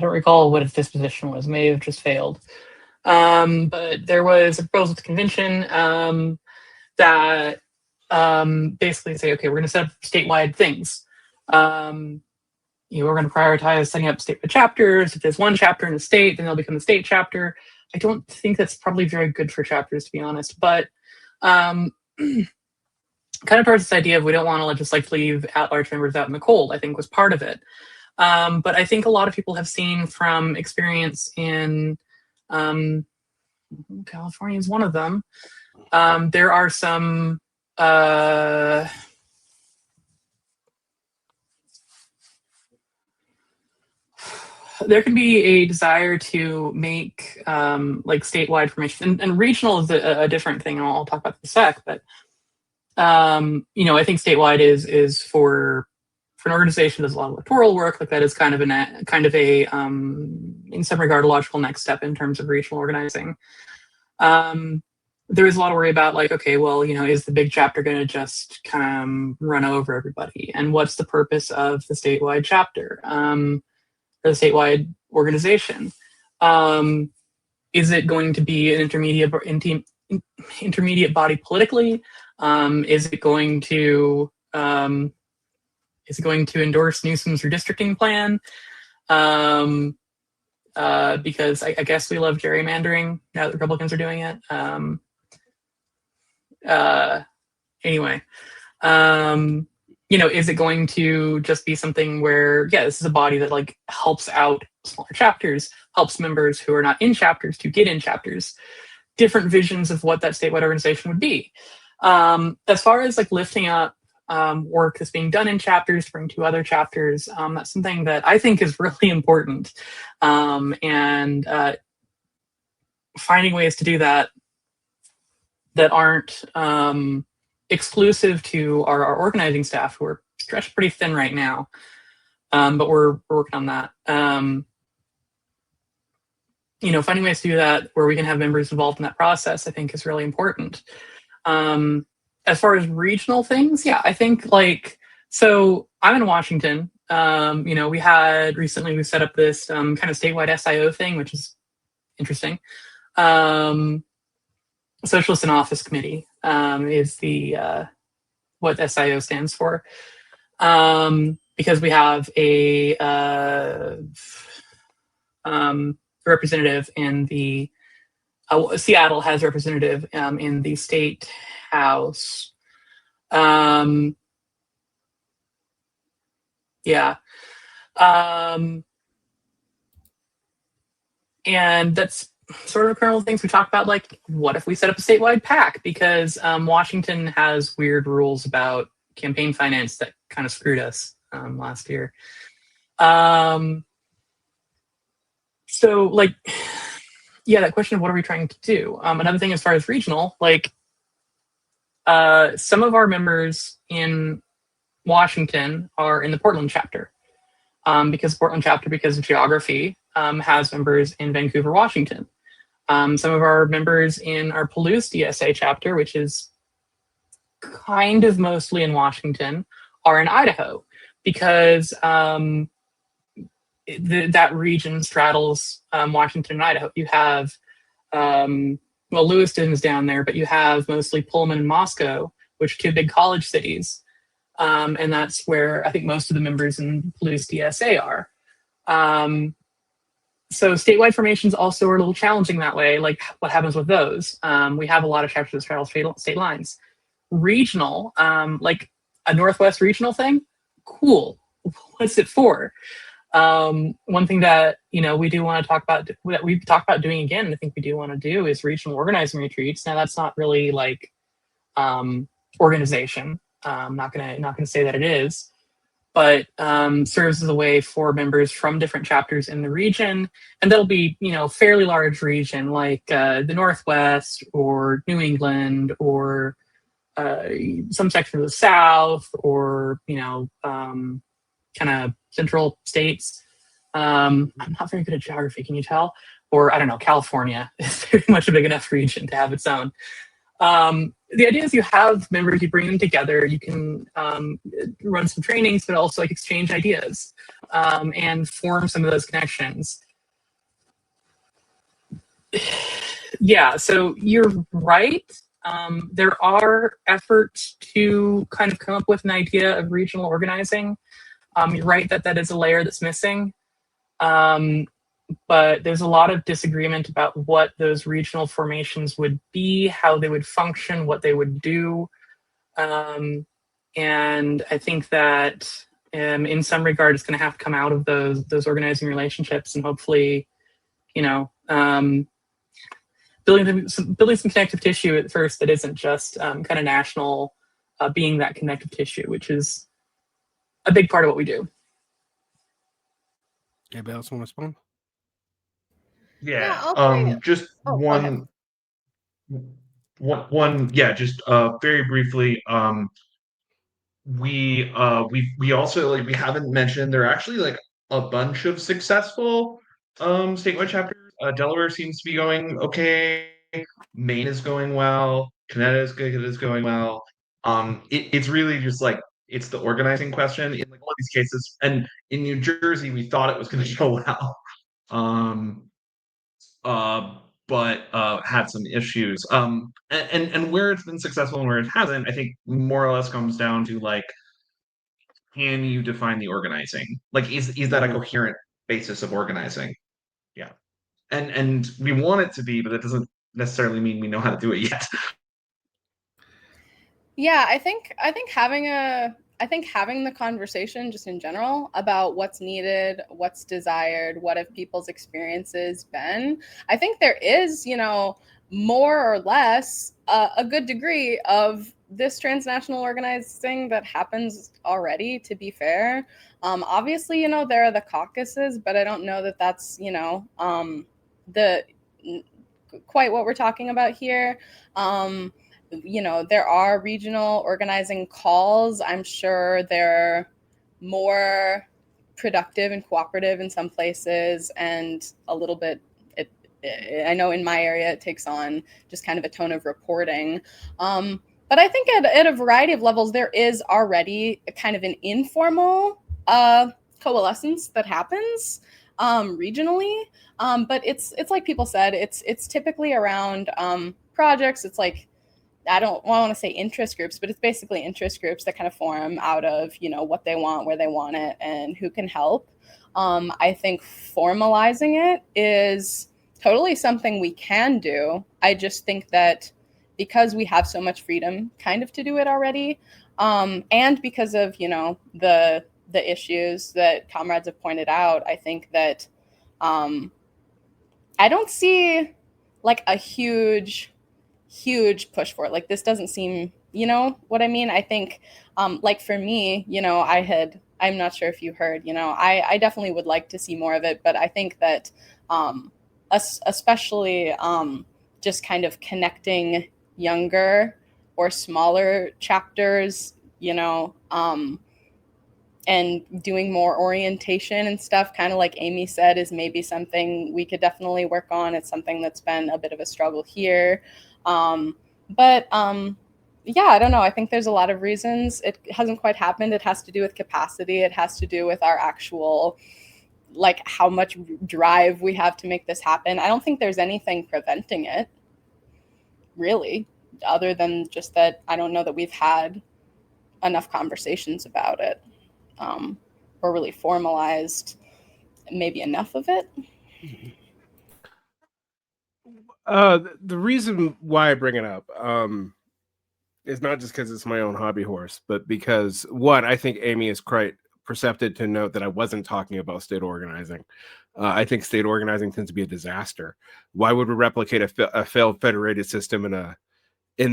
recall what its disposition was. May have just failed. But there was a proposal to convention that basically say, okay, we're going to set up statewide things. We're going to prioritize setting up statewide chapters. If there's one chapter in a state, then they'll become the state chapter. I don't think that's probably very good for chapters, to be honest. But kind of towards this idea of we don't want to just like leave at-large members out in the cold, I think was part of it. But I think a lot of people have seen from experience in California is one of them. There are some there can be a desire to make like statewide formation, and regional is a different thing, and I'll talk about this in a sec. But I think statewide is for an organization that does a lot of electoral work, like that is kind of a in some regard a logical next step in terms of regional organizing. There is a lot of worry about like, okay, well, is the big chapter going to just kind of run over everybody, and what's the purpose of the statewide chapter? The statewide organization. Is it going to be an intermediate body politically? Is it going to endorse Newsom's redistricting plan? Because I guess we love gerrymandering now that Republicans are doing it. Anyway. Is it going to just be something where, this is a body that like helps out smaller chapters, helps members who are not in chapters to get in chapters, different visions of what that statewide organization would be. As far as like lifting up work that's being done in chapters to bring to other chapters, that's something that I think is really important. And finding ways to do that aren't exclusive to our organizing staff, who are stretched pretty thin right now, but we're working on that. Finding ways to do that where we can have members involved in that process, I think, is really important. As far as regional things, I think so I'm in Washington. We set up this kind of statewide SIO thing, which is interesting. Socialist in Office Committee is the what SIO stands for, because we have a representative in the Seattle has representative in the state house. And that's sort of a kernel of things we talk about, like, what if we set up a statewide PAC? Because Washington has weird rules about campaign finance that kind of screwed us last year. So, like, yeah, that question of what are we trying to do? Another thing as far as regional, like, some of our members in Washington are in the Portland chapter. Because Portland chapter, because of geography, has members in Vancouver, Washington. Some of our members in our Palouse DSA chapter, which is kind of mostly in Washington, are in Idaho, because that region straddles Washington and Idaho. You have, Lewiston is down there, but you have mostly Pullman and Moscow, which are two big college cities. And that's where I think most of the members in Palouse DSA are. So statewide formations also are a little challenging that way. Like, what happens with those? We have a lot of chapters that straddle state lines. Regional, like a Northwest regional thing, cool. What's it for? One thing that we do want to talk about, that we've talked about doing again, and I think we do want to do, is regional organizing retreats. Now, that's not really like organization. I'm not gonna say that it is, but serves as a way for members from different chapters in the region, and that'll be fairly large region, like the Northwest or New England, or some section of the South, or kind of central states. I'm not very good at geography, can you tell? Or I don't know, California is very much a big enough region to have its own. The idea is you have members, you bring them together, you can run some trainings, but also like exchange ideas and form some of those connections. Yeah, so you're right. There are efforts to kind of come up with an idea of regional organizing. You're right that is a layer that's missing. But there's a lot of disagreement about what those regional formations would be, how they would function, what they would do. And I think that in some regard, it's going to have to come out of those organizing relationships, and hopefully, building some connective tissue at first that isn't just kind of national, being that connective tissue, which is a big part of what we do. Anybody else want to respond? Yeah, I'll just go ahead. Just very briefly, we also, like, we haven't mentioned, there are actually like a bunch of successful statewide chapters. Delaware seems to be going okay. Maine is going well. Connecticut is going well. It's really just like, it's the organizing question in like all of these cases. And in New Jersey, we thought it was going to go well. But had some issues. And where it's been successful and where it hasn't, I think more or less comes down to, like, can you define the organizing? Like, is that a coherent basis of organizing? Yeah. And we want it to be, but that doesn't necessarily mean we know how to do it yet. Yeah, I think having the conversation just in general about what's needed, what's desired, what have people's experiences been. I think there is, more or less a good degree of this transnational organizing that happens already, to be fair. Obviously, there are the caucuses, but I don't know that that's, quite what we're talking about here. There are regional organizing calls. I'm sure they're more productive and cooperative in some places, and a little bit, I know in my area it takes on just kind of a tone of reporting. But I think at a variety of levels, there is already a kind of an informal coalescence that happens regionally. But it's like people said, it's typically around projects. It's like, I don't want to say interest groups, but it's basically interest groups that kind of form out of, what they want, where they want it, and who can help. I think formalizing it is totally something we can do. I just think that because we have so much freedom kind of to do it already, and because of, the issues that comrades have pointed out, I think that I don't see like a huge push for it. Like this doesn't seem, you know what I mean? I think like for me, you know, I'm not sure if you heard, you know, I definitely would like to see more of it, but I think that especially just kind of connecting younger or smaller chapters, you know, and doing more orientation and stuff, kind of like Amy said, is maybe something we could definitely work on. It's something that's been a bit of a struggle here. But yeah, I don't know. I think there's a lot of reasons it hasn't quite happened. It has to do with capacity. It has to do with our actual, like, how much drive we have to make this happen. I don't think there's anything preventing it, really, other than just that I don't know that we've had enough conversations about it. Or really formalized maybe enough of it. The reason why I bring it up is not just because it's my own hobby horse, but because, one, I think Amy is quite perceptive to note that I wasn't talking about state organizing. I think state organizing tends to be a disaster. Why would we replicate a failed federated system in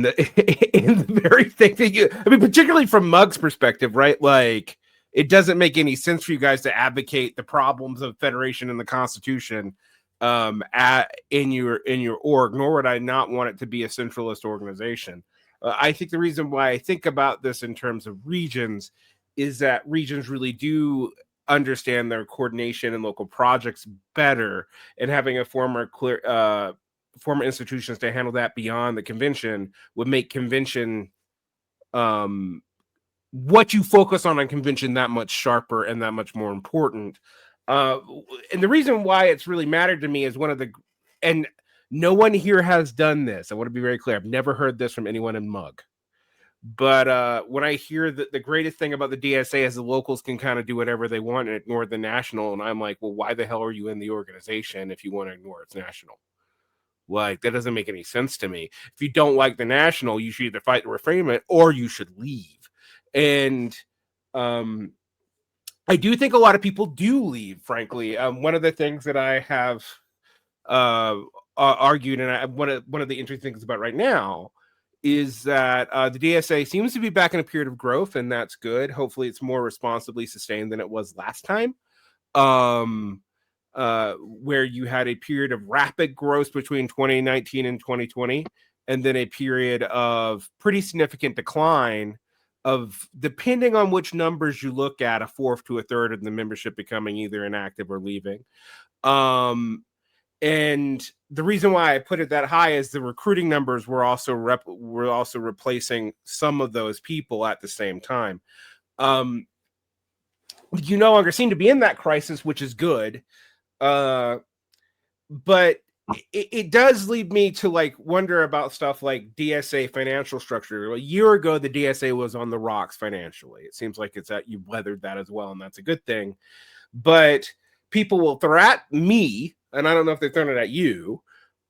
the very thing that you, I mean, particularly from Mug's perspective, right? Like, it doesn't make any sense for you guys to advocate the problems of federation in the Constitution in your org, nor would I not want it to be a centralist organization. I think the reason why I think about this in terms of regions is that regions really do understand their coordination and local projects better, and having a former institutions to handle that beyond the convention would make convention what you focus on convention that much sharper and that much more important. And the reason why it's really mattered to me is and no one here has done this. I want to be very clear. I've never heard this from anyone in Mug. But when I hear that the greatest thing about the DSA is the locals can kind of do whatever they want and ignore the national, and I'm like, well, why the hell are you in the organization if you want to ignore its national? Like, that doesn't make any sense to me. If you don't like the national, you should either fight to reframe it or you should leave. And I do think a lot of people do leave, frankly. One of the things that I have argued, and one of the interesting things about right now is that the DSA seems to be back in a period of growth, and that's good. Hopefully it's more responsibly sustained than it was last time. Where you had a period of rapid growth between 2019 and 2020, and then a period of pretty significant decline of, depending on which numbers you look at, a fourth to a third of the membership becoming either inactive or leaving. And the reason why I put it that high is the recruiting numbers were also replacing some of those people at the same time. You no longer seem to be in that crisis, which is good. But it does lead me to like wonder about stuff like DSA financial structure. A year ago, the DSA was on the rocks financially. It seems like you've weathered that as well, and that's a good thing. But people will throw at me, and I don't know if they're throwing it at you.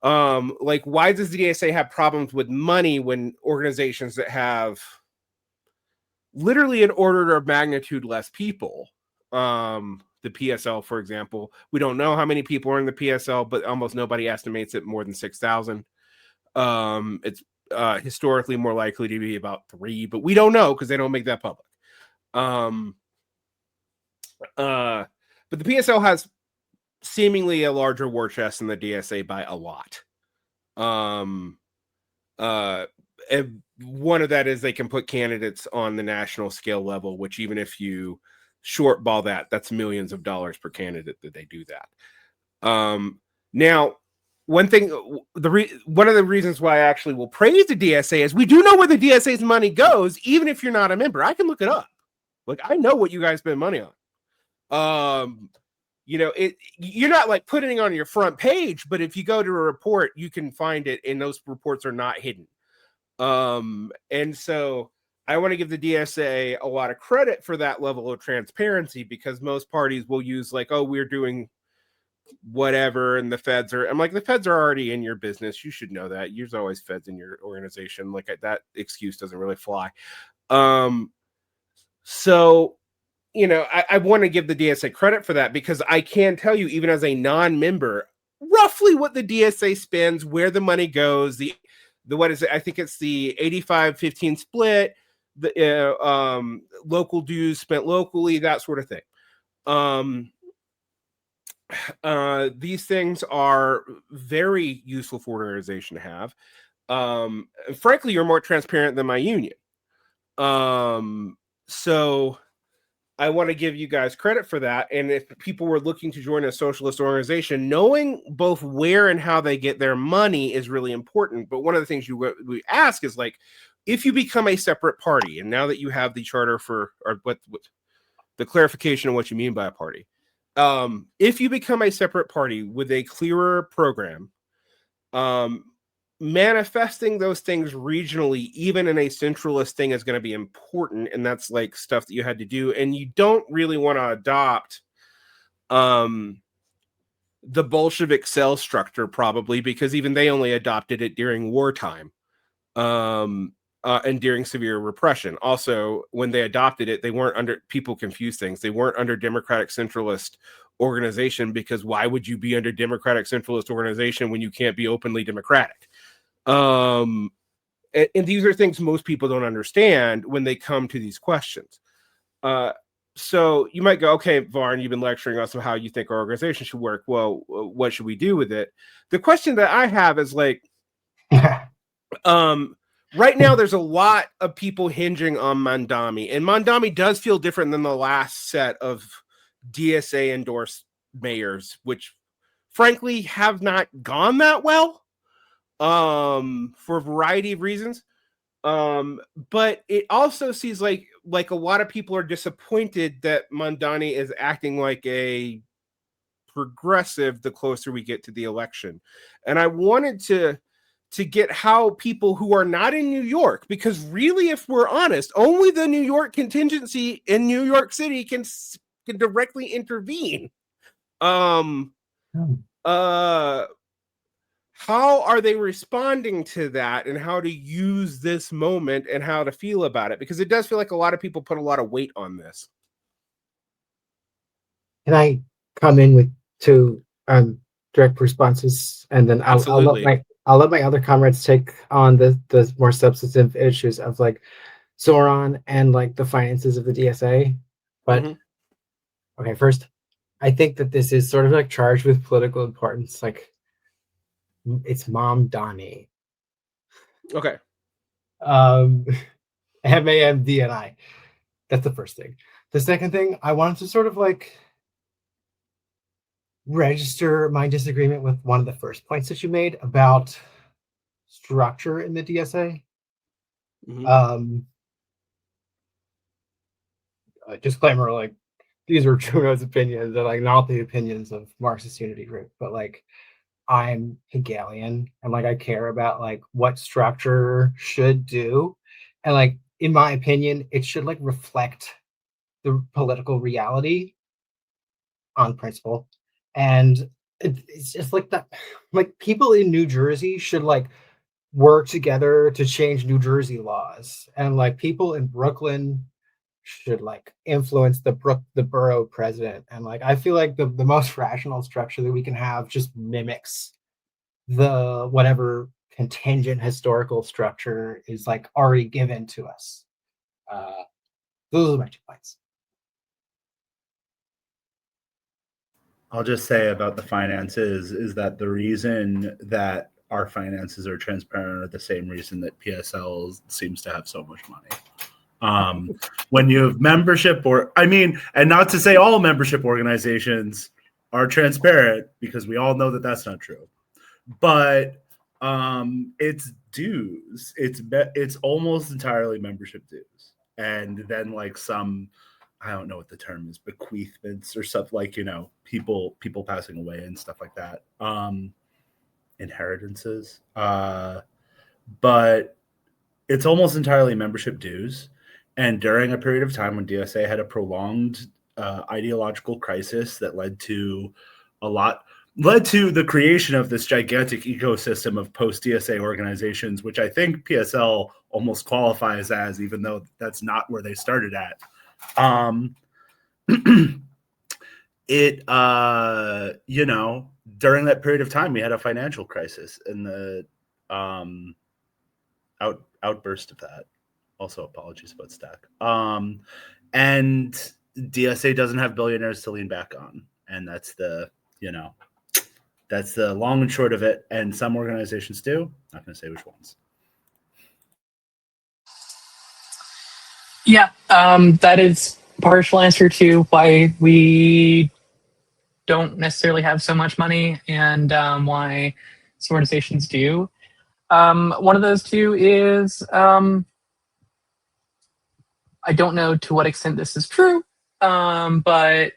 Like, why does the DSA have problems with money when organizations that have literally an order of magnitude less people, the PSL, for example, we don't know how many people are in the PSL, but almost nobody estimates it more than 6,000. It's historically more likely to be about 3, but we don't know because they don't make that public. But the PSL has seemingly a larger war chest than the DSA by a lot. And one of that is they can put candidates on the national scale level, which even if you shortball that's millions of dollars per candidate that they do that. Now, one thing, one of the reasons why I actually will praise the DSA is we do know where the DSA's money goes, even if you're not a member. I can look it up. Like, I know what you guys spend money on. You know, you're not like putting it on your front page, but if you go to a report, you can find it, and those reports are not hidden. And so I want to give the DSA a lot of credit for that level of transparency, because most parties will use like, oh, we're doing whatever, and the feds are, I'm like, the feds are already in your business. You should know that. There's always feds in your organization. Like, that excuse doesn't really fly. So, you know, I want to give the DSA credit for that, because I can tell you, even as a non-member, roughly what the DSA spends, where the money goes, the what is it? I think it's the 85-15 split, the local dues spent locally, that sort of thing. These things are very useful for an organization to have. Frankly, you're more transparent than my union. So I want to give you guys credit for that. And if people were looking to join a socialist organization, knowing both where and how they get their money is really important. But one of the things we ask is, like, if you become a separate party, and now that you have the charter for, or what the clarification of what you mean by a party, if you become a separate party with a clearer program, manifesting those things regionally, even in a centralist thing, is going to be important. And that's like stuff that you had to do. And you don't really want to adopt the Bolshevik cell structure, probably, because even they only adopted it during wartime and during severe repression. Also, when they adopted it, they weren't under, people confuse things, they weren't under democratic centralist organization, because why would you be under democratic centralist organization when you can't be openly democratic? And these are things most people don't understand when they come to these questions. So you might go, okay, Varn, you've been lecturing us on how you think our organization should work. Well, what should we do with it? The question that I have is, like, right now there's a lot of people hinging on Mandani, and Mandani does feel different than the last set of DSA endorsed mayors, which frankly have not gone that well, for a variety of reasons. But it also seems like a lot of people are disappointed that Mandani is acting like a progressive the closer we get to the election. And I wanted to get how people who are not in New York, because really, if we're honest, only the New York contingency in New York City can directly intervene. How are they responding to that, and how to use this moment, and how to feel about it? Because it does feel like a lot of people put a lot of weight on this. Can I come in with two direct responses, and then I'll let my other comrades take on the more substantive issues of, like, Zoran and, like, the finances of the DSA. But okay, first, I think that this is sort of like charged with political importance. Like, it's Mamdani. Okay. Mamdani. That's the first thing. The second thing, I wanted to sort of, like, register my disagreement with one of the first points that you made about structure in the DSA. Disclaimer, like, these are Juno's opinions, and, like, not the opinions of Marxist Unity Group, but, like, I'm Hegelian, and, like, I care about, like, what structure should do, and, like, in my opinion, it should, like, reflect the political reality on principle. And it's just like that, like, people in New Jersey should, like, work together to change New Jersey laws, and, like, people in Brooklyn should, like, influence the borough president. And, like, I feel like the most rational structure that we can have just mimics the whatever contingent historical structure is, like, already given to us. Those are my 2 points. I'll just say about the finances is that the reason that our finances are transparent are the same reason that PSL seems to have so much money. When you have membership, and not to say all membership organizations are transparent, because we all know that that's not true, but it's dues. It's almost entirely membership dues, and then, like, some, I don't know what the term is, bequeathments or stuff, like, people passing away and stuff like that, inheritances, but it's almost entirely membership dues. And during a period of time when DSA had a prolonged ideological crisis that led to the creation of this gigantic ecosystem of post-DSA organizations, which I think PSL almost qualifies as, even though that's not where they started at. it, during that period of time, we had a financial crisis and the outburst of that. Also, apologies about Stack. And DSA doesn't have billionaires to lean back on, and that's the long and short of it. And some organizations do. Not going to say which ones. Yeah, that is partial answer to why we don't necessarily have so much money and why some organizations do. One of those two is I don't know to what extent this is true, but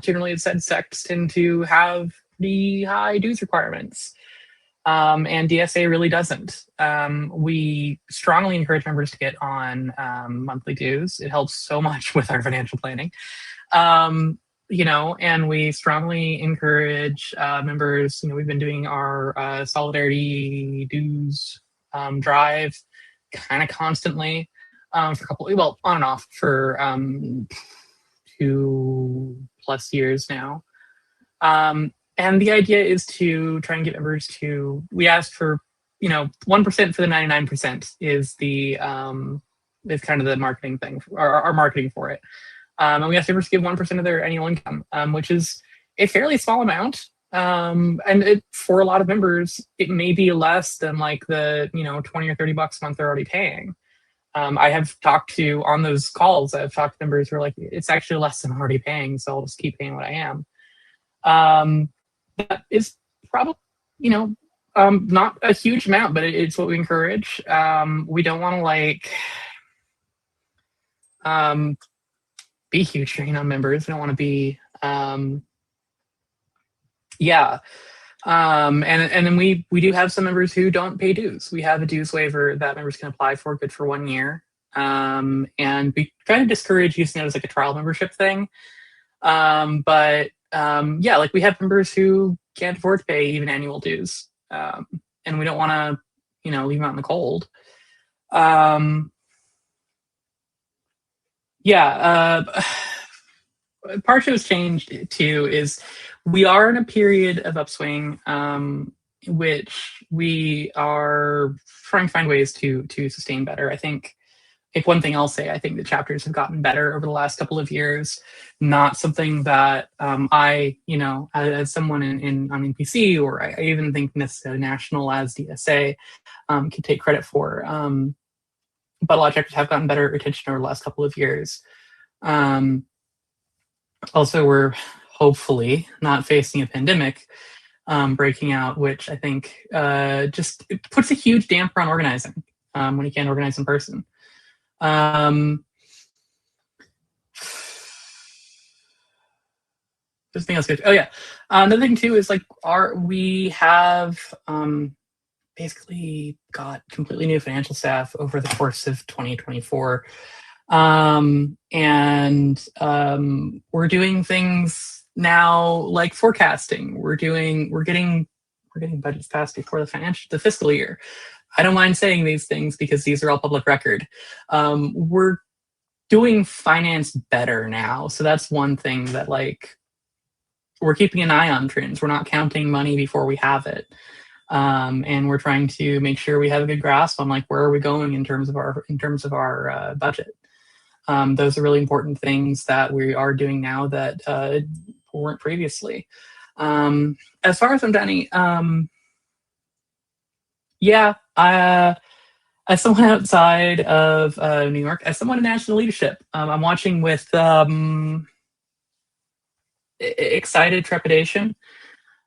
generally it's said sects tend to have pretty high dues requirements. And DSA really doesn't. We strongly encourage members to get on monthly dues. It helps so much with our financial planning. And we strongly encourage members. We've been doing our solidarity dues drive kind of constantly for a couple, on and off for 2+ years now. And the idea is to try and get members to, we asked for, 1% for the 99% is the, is kind of the marketing thing, our marketing for it. And we asked members to give 1% of their annual income, which is a fairly small amount. And for a lot of members, it may be less than like the, $20 or $30 a month they're already paying. I have talked to, on those calls, I've talked to members who are like, it's actually less than I'm already paying, so I'll just keep paying what I am. That is probably, not a huge amount, but it's what we encourage. We don't want to be huge drain on members. We don't want to be, and then we do have some members who don't pay dues. We have a dues waiver that members can apply for, good for 1 year. And we try to discourage using it as like a trial membership thing. But we have members who can't afford to pay even annual dues. And we don't want to, leave them out in the cold. Part has changed too is we are in a period of upswing, which we are trying to find ways to sustain better. I think if one thing I'll say, I think the chapters have gotten better over the last couple of years. Not something that I, as someone on NPC, or I even think necessarily national as DSA, can take credit for. But a lot of chapters have gotten better retention over the last couple of years. Also, we're hopefully not facing a pandemic breaking out, which I think just it puts a huge damper on organizing when you can't organize in person. This thing else good. Oh yeah. Another thing too is we have basically got completely new financial staff over the course of 2024. We're doing things now like forecasting. We're getting budgets passed before the fiscal year. I don't mind saying these things because these are all public record. We're doing finance better now. So that's one thing that we're keeping an eye on trends. We're not counting money before we have it. And we're trying to make sure we have a good grasp on where are we going in terms of our budget. Those are really important things that we are doing now that weren't previously. As far as Mamdani, as someone outside of New York, as someone in national leadership, I'm watching with excited trepidation.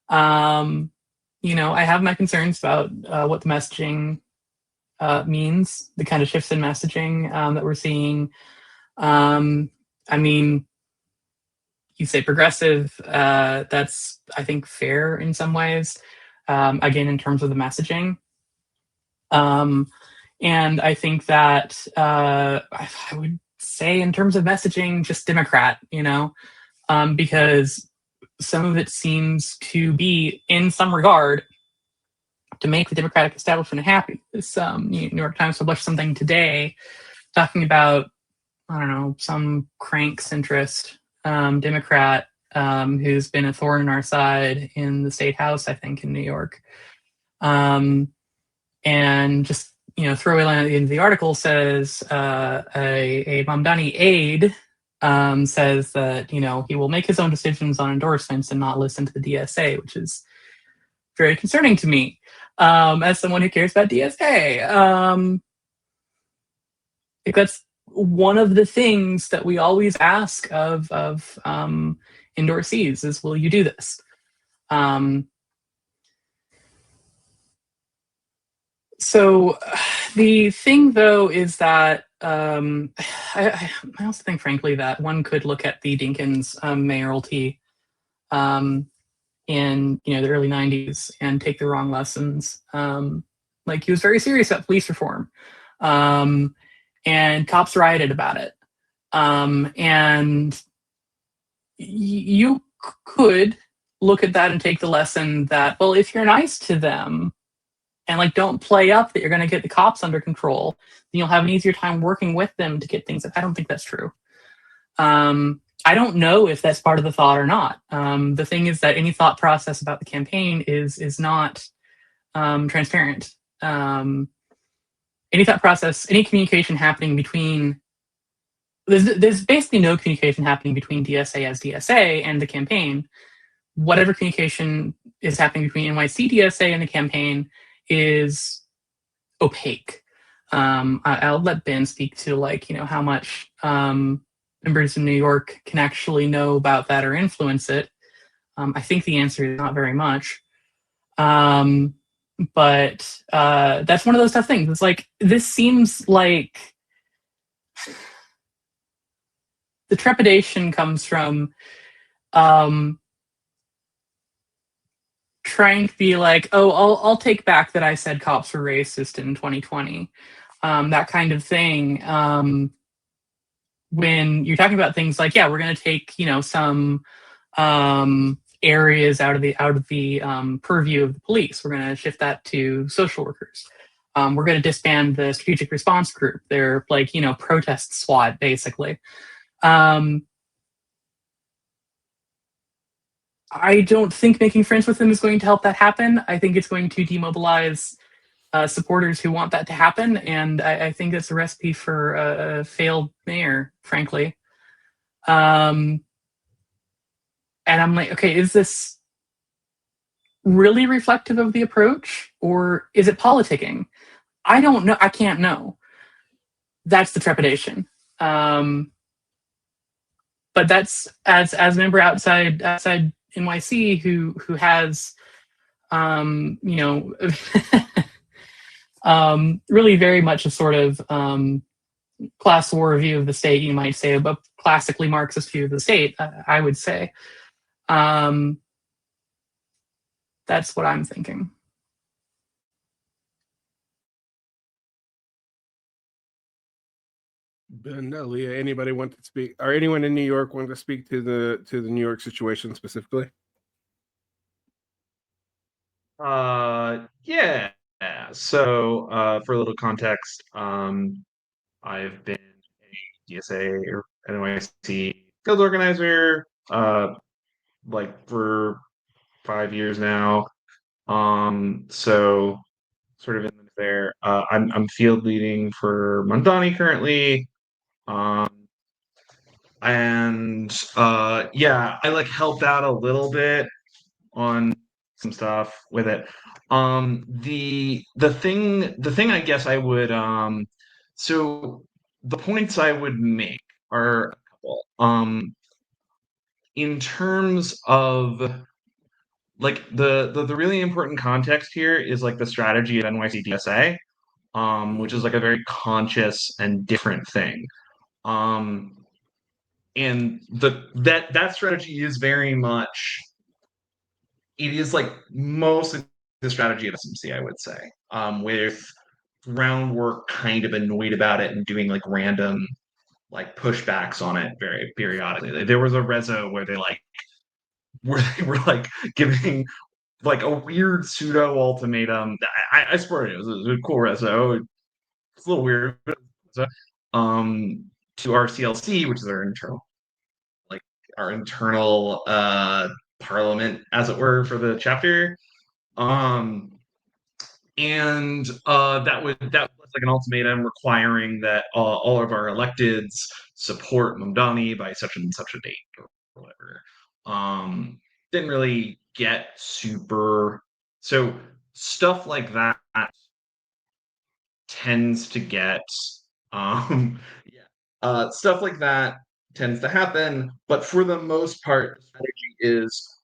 I have my concerns about what the messaging means, the kind of shifts in messaging that we're seeing. You say progressive, that's, I think, fair in some ways, again, in terms of the messaging. And I think that I would say in terms of messaging, just Democrat, because some of it seems to be, in some regard, to make the Democratic establishment happy. This New York Times published something today talking about, I don't know, some crank centrist Democrat who's been a thorn in our side in the state house, I think, in New York. And just, throwaway line at the end of the article says a Mamdani aide says that, he will make his own decisions on endorsements and not listen to the DSA, which is very concerning to me as someone who cares about DSA. I think that's one of the things that we always ask of endorsees is, will you do this? So the thing, though, is that I also think, frankly, that one could look at the Dinkins mayoralty in the early 90s and take the wrong lessons. Like, he was very serious about police reform, and cops rioted about it. And you could look at that and take the lesson that, well, if you're nice to them and don't play up that you're going to get the cops under control, then you'll have an easier time working with them to get things. I don't think that's true. I don't know if that's part of the thought or not. The thing is that any thought process about the campaign is not transparent. Any thought process, any communication happening between there's basically no communication happening between DSA as DSA and the campaign. Whatever communication is happening between NYC DSA and the campaign is opaque. I'll let Ben speak to how much members in New York can actually know about that or influence it. I think the answer is not very much. But that's one of those tough things. It's this seems like the trepidation comes from trying to be I'll take back that I said cops were racist in 2020. That kind of thing. When you're talking about things we're going to take some areas out of the purview of the police. We're going to shift that to social workers. We're going to disband the strategic response group. They're protest SWAT basically. I don't think making friends with them is going to help that happen. I think it's going to demobilize supporters who want that to happen, and I think it's a recipe for a failed mayor, frankly. And I'm okay, is this really reflective of the approach, or is it politicking? I don't know. I can't know. That's the trepidation. But that's as a member outside NYC who has really very much a sort of class war view of the state, you might say, a classically Marxist view of the state, I would say. That's what I'm thinking. Ben, Leah, anybody want to speak, or anyone in New York want to speak to the New York situation specifically? Yeah. So, for a little context, I've been a DSA or NYC field organizer, for 5 years now. So sort of in there. I'm field leading for Mandani currently. And I helped out a little bit on some stuff with it. The thing I guess I would so the points I would make are a couple. In terms of the really important context here is the strategy of NYC DSA, which is a very conscious and different thing. And that strategy is very much, it is mostly the strategy of SMC, I would say, with groundwork kind of annoyed about it and doing random pushbacks on it very periodically. There was a reso where they were giving a weird pseudo ultimatum. I swear it was a cool reso. It's a little weird. To our CLC, which is our internal internal parliament, as it were, for the chapter. And that was like an ultimatum requiring that all of our electeds support Mamdani by such and such a date or whatever. Didn't really get super. So stuff like that tends to get stuff like that tends to happen, but for the most part, the strategy is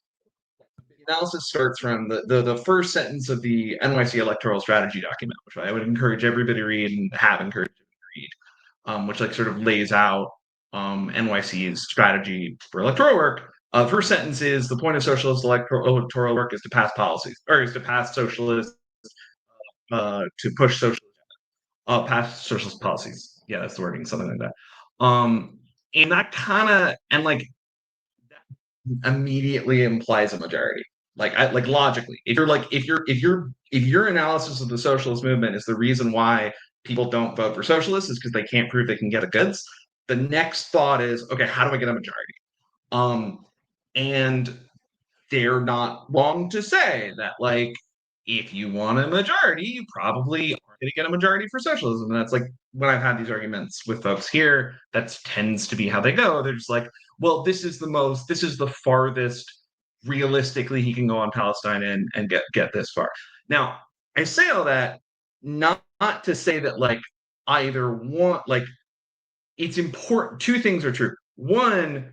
the analysis starts from the first sentence of the NYC electoral strategy document, which I would encourage everybody to read and have encouraged everybody to read, which like sort of lays out NYC's strategy for electoral work. First sentence is the point of socialist electoral work is to pass policies, or is to pass socialist, to push socialist, pass socialist policies. Yeah, that's the wording, something like that. And that kind of, and like that immediately implies a majority. Like logically, if your analysis of the socialist movement is the reason why people don't vote for socialists is because they can't prove they can get a goods, the next thought is, okay, how do I get a majority? And they're not wrong to say that, like, if you want a majority, you probably aren't going to get a majority for socialism. And that's like when I've had these arguments with folks here, that tends to be how they go. They're just like, well, this is the farthest realistically he can go on Palestine and get this far. Now, I say all that not to say that like either one, like it's important. Two things are true. One,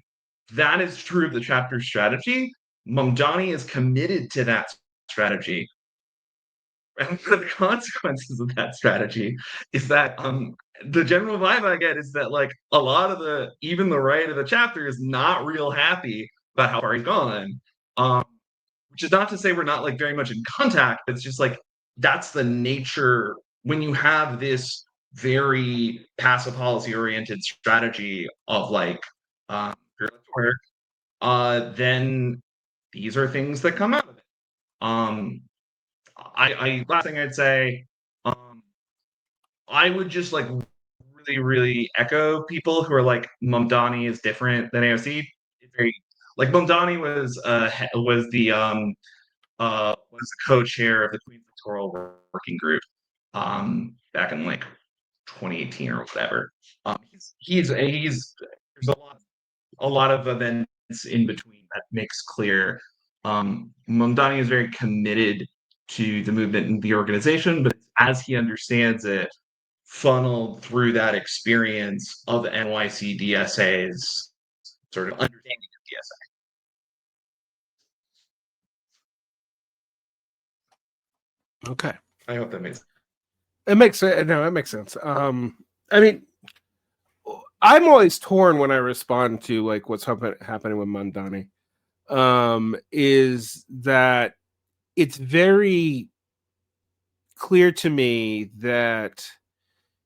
that is true of the chapter strategy. Mamdani is committed to that strategy. And one of the consequences of that strategy is that the general vibe I get is that like a lot of even the right of the chapter is not real happy about how far he's gone. Which is not to say we're not like very much in contact, but it's just like that's the nature when you have this very passive policy oriented strategy of like work, then these are things that come out of it. I last thing I'd say, I would just like really, really echo people who are like Mamdani is different than AOC. It's very like Mamdani was the co-chair of the Queen's Electoral Working Group back in like 2018 or whatever. He's there's a lot of events in between that makes clear Mamdani is very committed to the movement and the organization, but as he understands it, funneled through that experience of NYC DSA's sort of understanding of DSA. Okay. I hope that makes sense. It makes sense. No, it makes sense. I mean, I'm always torn when I respond to like what's happening with Mandani. Is that it's very clear to me that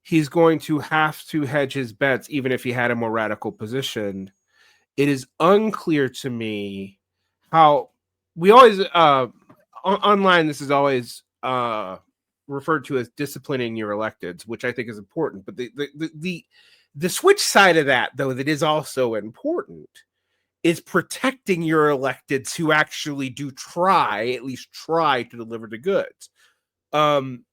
he's going to have to hedge his bets, even if he had a more radical position. It is unclear to me how we always online. This is always referred to as disciplining your electeds, which I think is important. But the switch side of that, though, that is also important, is protecting your electeds who actually do at least try to deliver the goods. And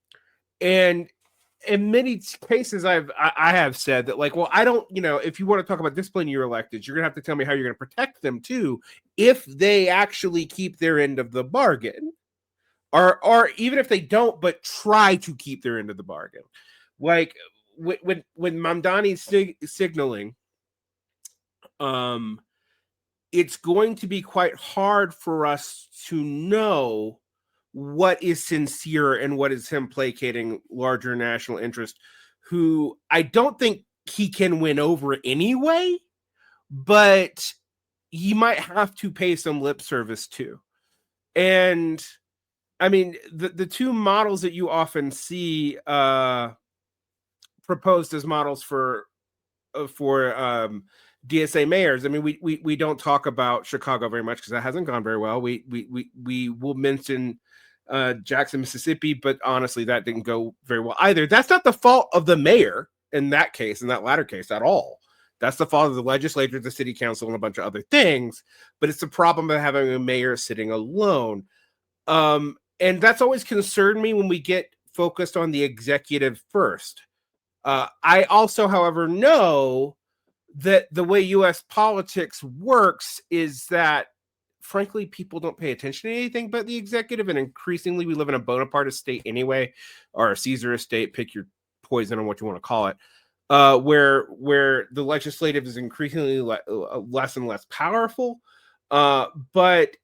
in many cases, I have said that, like, well, I don't, if you want to talk about disciplining your electeds, you're gonna have to tell me how you're gonna protect them too, if they actually keep their end of the bargain, or even if they don't, but try to keep their end of the bargain. Like when Mamdani's signaling, it's going to be quite hard for us to know what is sincere and what is him placating larger national interest, who I don't think he can win over anyway, but he might have to pay some lip service to. And I mean, the two models that you often see proposed as models for DSA mayors. I mean, we don't talk about Chicago very much because that hasn't gone very well. We will mention Jackson, Mississippi, but honestly, that didn't go very well either. That's not the fault of the mayor in that latter case at all. That's the fault of the legislature, the city council, and a bunch of other things. But it's the problem of having a mayor sitting alone. And that's always concerned me when we get focused on the executive first. I also, however, know that the way U.S. politics works is that, frankly, people don't pay attention to anything but the executive, and increasingly we live in a Bonapartist state anyway, or a Caesar state, pick your poison on what you want to call it, where the legislative is increasingly less and less powerful. But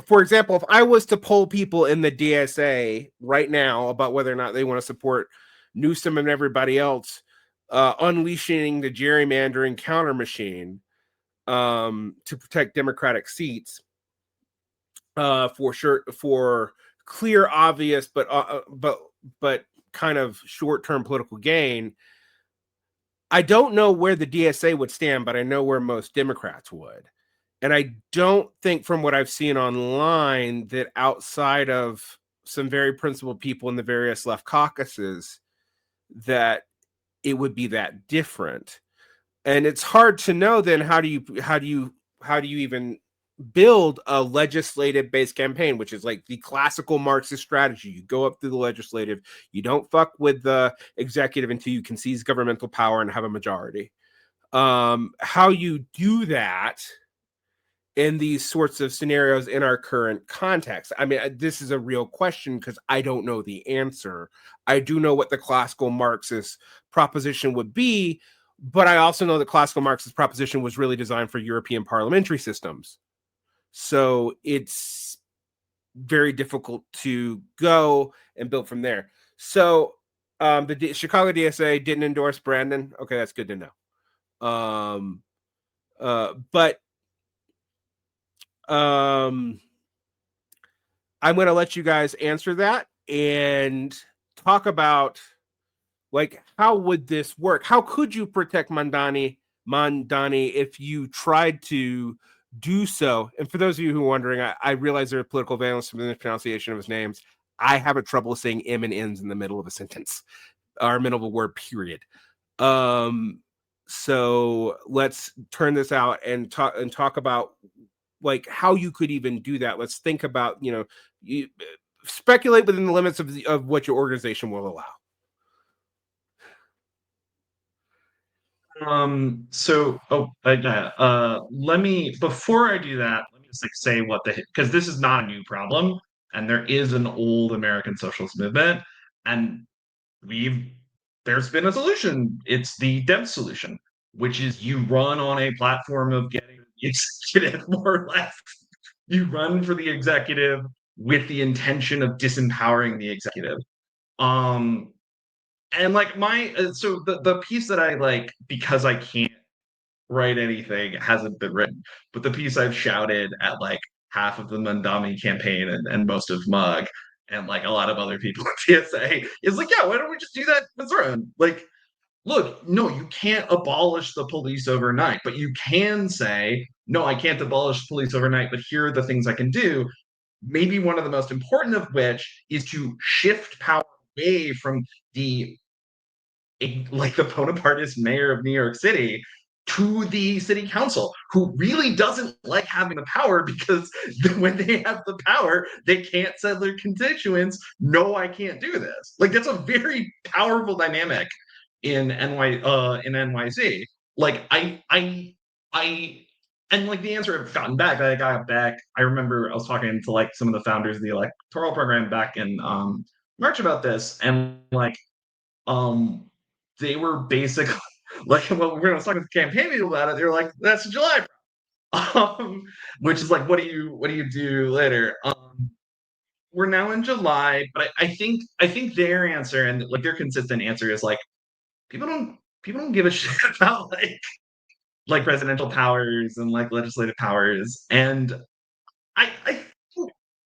for example, if I was to poll people in the DSA right now about whether or not they want to support Newsom and everybody else unleashing the gerrymandering counter machine to protect Democratic seats for clear, obvious, but kind of short-term political gain, I don't know where the DSA would stand, but I know where most Democrats would. And I don't think, from what I've seen online, that outside of some very principled people in the various left caucuses, that it would be that different. And it's hard to know then how do you even build a legislative based campaign, which is like the classical Marxist strategy. You go up through the legislative, you don't fuck with the executive until you can seize governmental power and have a majority. How you do that in these sorts of scenarios in our current context, I mean, this is a real question because I don't know the answer. I do know what the classical Marxist proposition would be, but I also know the classical Marxist proposition was really designed for European parliamentary systems. So it's very difficult to go and build from there. So the Chicago DSA didn't endorse Brandon. Okay, that's good to know. But I'm going to let you guys answer that and talk about, like, how would this work? How could you protect Mandani if you tried to do so? And for those of you who are wondering, I realize there are political valence from the pronunciation of his names. I have a trouble saying M and N's in the middle of a sentence or middle of a word, period. So let's turn this out and talk about, like, how you could even do that. Let's think about, you speculate within the limits of what your organization will allow. Let me, before I do that, let me just say because this is not a new problem, and there is an old American socialist movement, and there's been a solution. It's the Dem solution, which is you run on a platform of getting the executive, more or less. You run for the executive with the intention of disempowering the executive. And like so the piece that I like, because I can't write anything, hasn't been written, but the piece I've shouted at like half of the Mandani campaign and most of Mug and like a lot of other people at TSA is like, yeah, why don't we just do that with Zoran? Like, look, no, you can't abolish the police overnight, but you can say, no, I can't abolish the police overnight, but here are the things I can do. Maybe one of the most important of which is to shift power away from the Bonapartist mayor of New York City to the city council, who really doesn't like having the power, because when they have the power, they can't tell their constituents, no, I can't do this. Like, that's a very powerful dynamic in NYC. Like, and like the answer I've gotten back, I remember I was talking to like some of the founders of the electoral program back in March about this, and like they were basically like, well, when I was talking to campaign people about it, they were like, that's July, which is like, what do you do later? We're now in July, but I think their answer, and like their consistent answer, is like, people don't give a shit about like presidential powers and like legislative powers. And I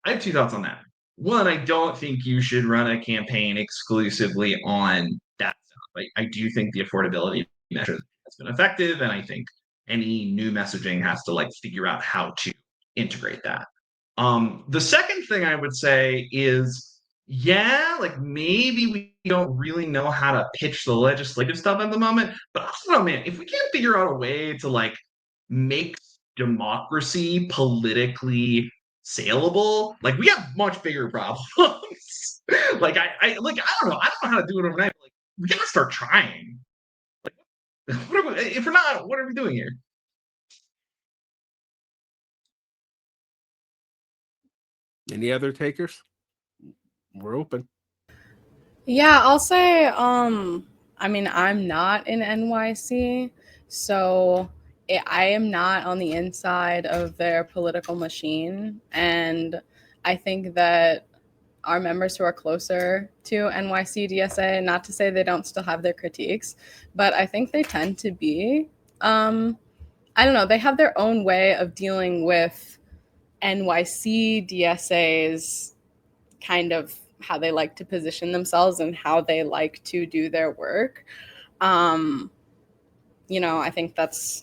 have two thoughts on that. One, I don't think you should run a campaign exclusively on that stuff. I do think the affordability measure has been effective, and I think any new messaging has to like figure out how to integrate that. The second thing I would say is yeah, like maybe we don't really know how to pitch the legislative stuff at the moment. But I don't know, man, if we can't figure out a way to like make democracy politically saleable, like we have much bigger problems. Like I don't know. I don't know how to do it overnight. But, like we gotta start trying. If we're not, what are we doing here? Any other takers? We're open. Yeah, I'll say, I mean, I'm not in NYC, so I am not on the inside of their political machine. And I think that our members who are closer to NYC DSA, not to say they don't still have their critiques, but I think they tend to be, I don't know, they have their own way of dealing with NYC DSA's kind of how they like to position themselves and how they like to do their work. You know, I think that's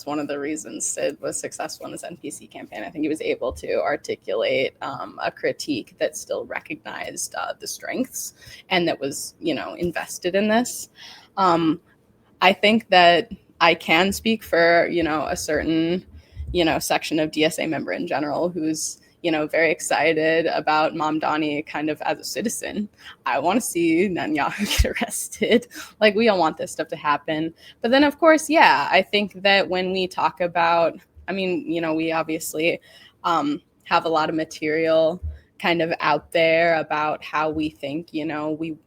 one of the reasons it was successful in his NPC campaign. I think he was able to articulate a critique that still recognized the strengths and that was, you know, invested in this. I think that I can speak for, you know, a certain, you know, section of DSA member in general who's, you know, very excited about Mamdani kind of as a citizen. I want to see Netanyahu get arrested. Like, we all want this stuff to happen. But then, of course, yeah, I think that when we talk about, I mean, you know, we obviously have a lot of material kind of out there about how we think, you know, we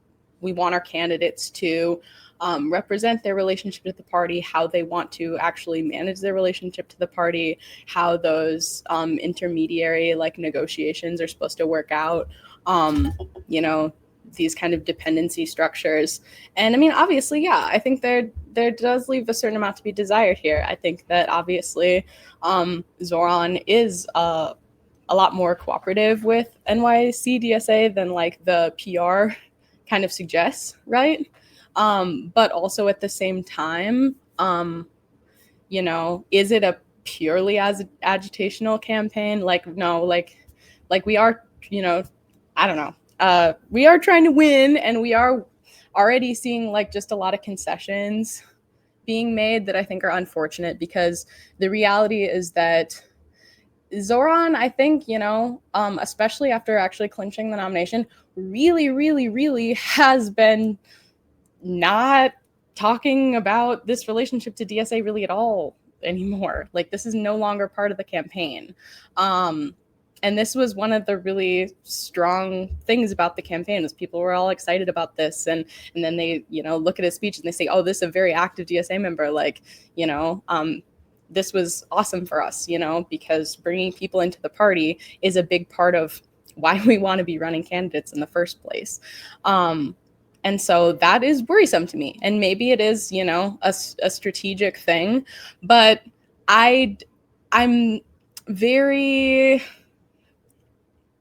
want our candidates to represent their relationship to the party, how they want to actually manage their relationship to the party, how those intermediary like negotiations are supposed to work out, you know, these kind of dependency structures. And I mean, obviously, yeah, I think there does leave a certain amount to be desired here. I think that obviously Zoran is a lot more cooperative with NYC DSA than like the PR kind of suggests, right? But also at the same time, you know, is it a purely as agitational campaign? Like, no, like we are, you know, I don't know. We are trying to win, and we are already seeing like just a lot of concessions being made that I think are unfortunate, because the reality is that Zoran, I think, you know, especially after actually clinching the nomination, really, really, really has been not talking about this relationship to DSA really at all anymore. Like, this is no longer part of the campaign. And this was one of the really strong things about the campaign, was people were all excited about this. And then they, you know, look at his speech and they say, oh, this is a very active DSA member. Like, you know, this was awesome for us, you know, because bringing people into the party is a big part of why we want to be running candidates in the first place. And so that is worrisome to me. And maybe it is, you know, a strategic thing, but I'm very,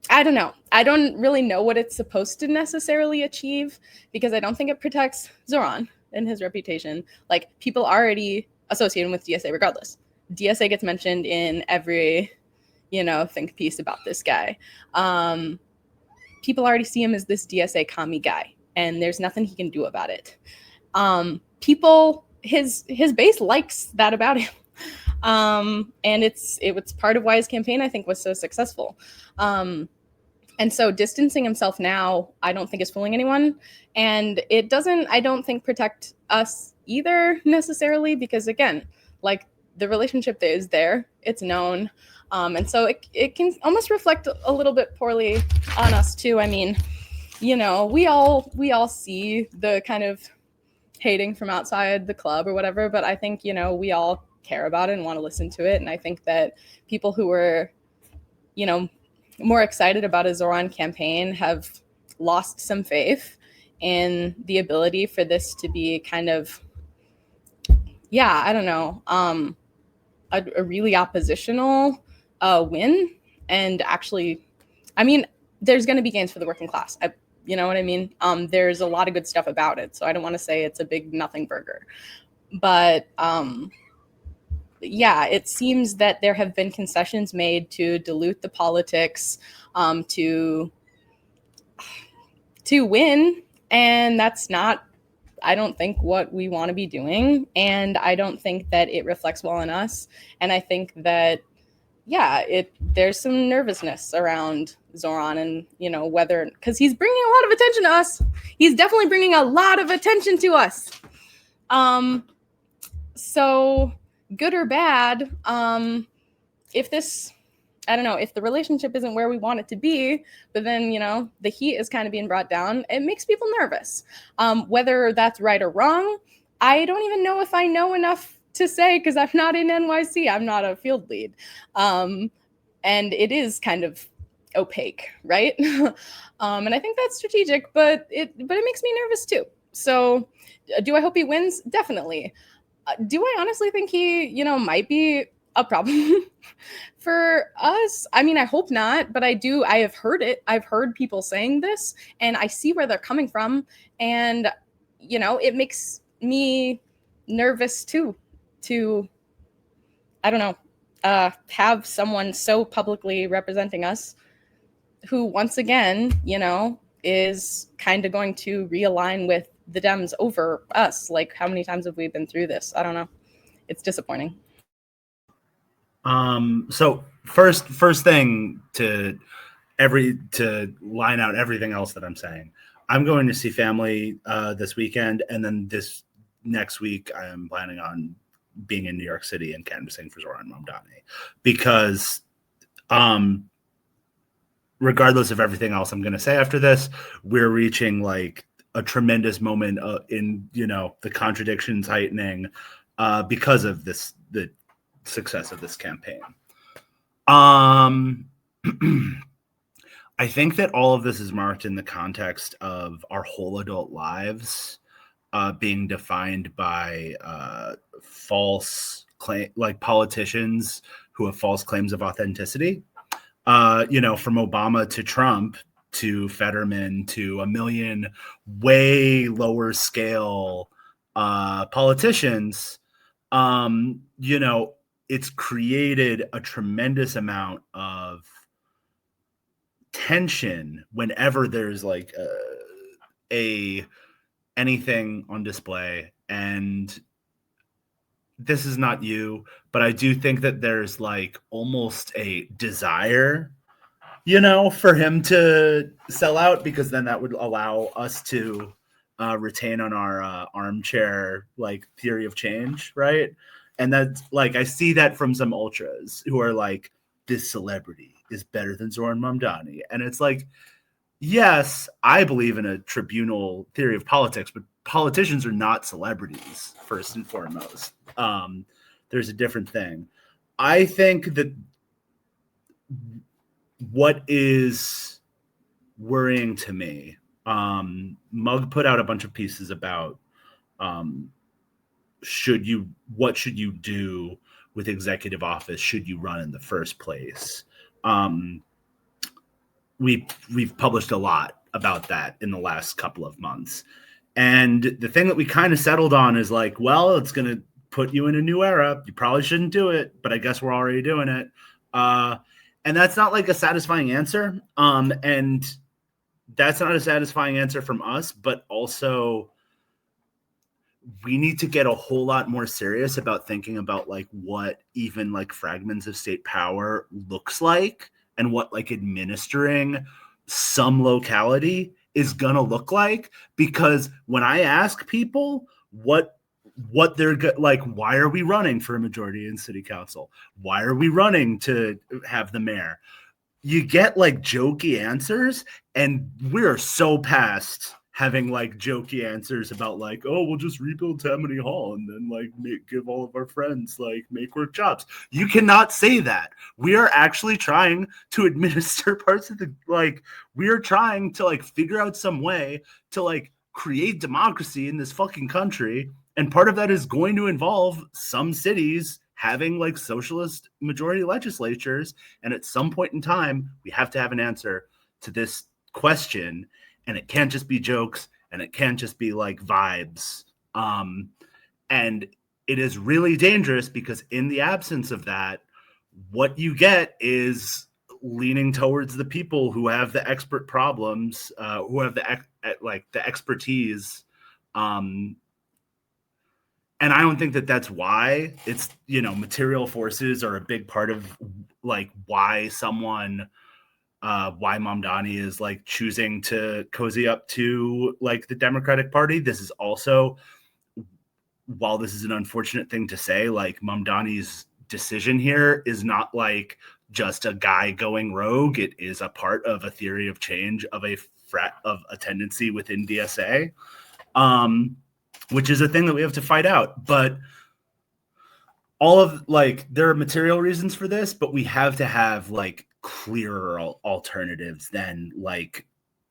I don't know. I don't really know what it's supposed to necessarily achieve, because I don't think it protects Zoran and his reputation. Like, people already associate him with DSA regardless. DSA gets mentioned in every, you know, think piece about this guy. People already see him as this DSA commie guy, and there's nothing he can do about it. People, his base likes that about him. And it was part of why his campaign, I think, was so successful. And so distancing himself now, I don't think is fooling anyone. And it doesn't, I don't think, protect us either necessarily, because again, like, the relationship that is there, it's known. And so it can almost reflect a little bit poorly on us too. I mean, you know, we all see the kind of hating from outside the club or whatever, but I think, you know, we all care about it and want to listen to it. And I think that people who were, you know, more excited about a Zoran campaign have lost some faith in the ability for this to be kind of, yeah, I don't know, a really oppositional win. And actually, I mean, there's going to be gains for the working class. You know what I mean? There's a lot of good stuff about it. So I don't want to say it's a big nothing burger. But yeah, it seems that there have been concessions made to dilute the politics, to, to win, and that's not, I don't think, what we want to be doing, and I don't think that it reflects well on us. And I think that, yeah, there's some nervousness around Zoran, and whether, because he's bringing a lot of attention to us. He's definitely bringing a lot of attention to us. So good or bad, if this, I don't know, if the relationship isn't where we want it to be, but then, the heat is kind of being brought down, it makes people nervous. Whether that's right or wrong, I don't even know if I know enough to say, because I'm not in NYC. I'm not a field lead. And it is kind of opaque, right? And I think that's strategic, but it makes me nervous too. So do I hope he wins? Definitely. Do I honestly think he, might be a problem for us? I mean, I hope not, but I have heard it. I've heard people saying this, and I see where they're coming from. And, it makes me nervous too, to, I don't know, have someone so publicly representing us who, once again, is kind of going to realign with the Dems over us. Like, how many times have we been through this? I don't know. It's disappointing. So first thing to line out everything else that I'm saying, I'm going to see family this weekend, and then this next week I am planning on being in New York City and canvassing for Zoran Mamdani, because regardless of everything else I'm going to say after this, we're reaching like a tremendous moment in the contradictions heightening because of the success of this campaign. I think that all of this is marked in the context of our whole adult lives being defined by false politicians who have false claims of authenticity. From Obama to Trump to Fetterman to a million way lower scale politicians, it's created a tremendous amount of tension whenever there's like anything on display. And this is not you, but I do think that there's like almost a desire, for him to sell out, because then that would allow us to retain on our armchair like theory of change, right? And that's like, I see that from some ultras who are like, this celebrity is better than Zoran Mamdani. And it's like, yes, I believe in a tribunal theory of politics, but politicians are not celebrities, first and foremost. There's a different thing. I think that what is worrying to me, Mug put out a bunch of pieces about what should you do with executive office should you run in the first place. We've published a lot about that in the last couple of months. And the thing that we kind of settled on is like, well, it's going to put you in a new era. You probably shouldn't do it, but I guess we're already doing it. And that's not like a satisfying answer. And that's not a satisfying answer from us, but also we need to get a whole lot more serious about thinking about like what even like fragments of state power looks like, and what like administering some locality is gonna look like. Because when I ask people what they're like, why are we running for a majority in city council? Why are we running to have the mayor? You get like jokey answers, and we're so past having like jokey answers about like, oh, we'll just rebuild Tammany Hall and then like give all of our friends like make work jobs. You cannot say that. We are actually trying to administer parts of we are trying to like figure out some way to like create democracy in this fucking country. And part of that is going to involve some cities having like socialist majority legislatures. And at some point in time, we have to have an answer to this question. And it can't just be jokes, and it can't just be like vibes. And it is really dangerous, because in the absence of that, what you get is leaning towards the people who have the expert problems, who have the expertise. And I don't think that that's why. It's, you know, material forces are a big part of like why Mamdani is like choosing to cozy up to like the Democratic Party. This is also, while this is an unfortunate thing to say, like Mamdani's decision here is not like just a guy going rogue. It is a part of a theory of change of a tendency within DSA. Which is a thing that we have to fight out. But all of like, there are material reasons for this, but we have to have like clearer alternatives than like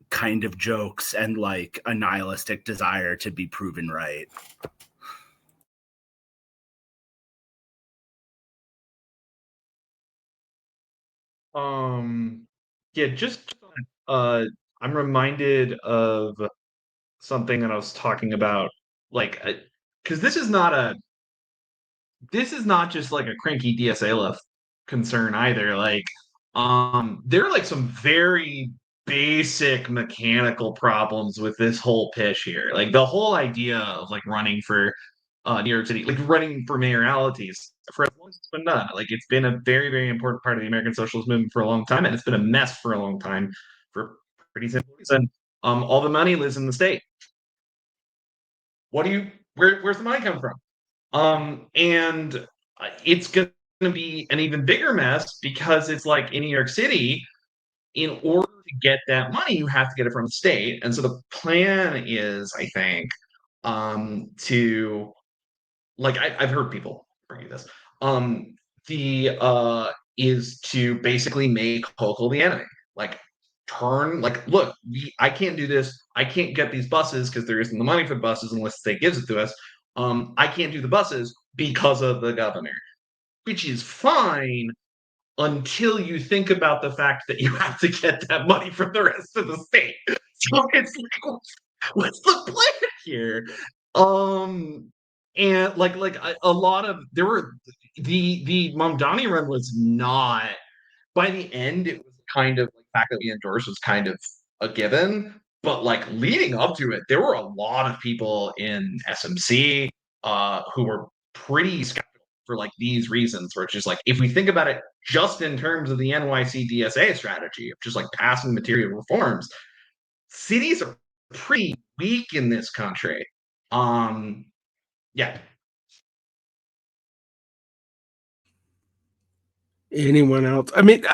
kind of jokes and like a nihilistic desire to be proven right. Yeah, just I'm reminded of something that I was talking about, like, because this is not just like a cranky DSA left concern either. Like, there are like some very basic mechanical problems with this whole pitch here. Like the whole idea of like running for New York City, like running for mayoralities for as long as it's been done. Like it's been a very, very important part of the American socialist movement for a long time, and it's been a mess for a long time for pretty simple reason. All the money lives in the state. Where's the money come from? And it's going to be an even bigger mess because it's like in New York City, in order to get that money, you have to get it from the state. And so the plan is, I think, to like I've heard people argue this. The is to basically make Hochul the enemy. Like turn like look, I can't do this. I can't get these buses because there isn't the money for the buses unless the state gives it to us. I can't do the buses because of the governor, which is fine until you think about the fact that you have to get that money from the rest of the state. So it's like, what's the plan here? And like a lot of there were the Mamdani run was not, by the end it was kind of like the fact that we endorsed was kind of a given, but like leading up to it there were a lot of people in SMC who were pretty skeptical for like these reasons, where it's just like if we think about it just in terms of the NYC DSA strategy of just like passing material reforms, cities are pretty weak in this country. Yeah. Anyone else? I mean,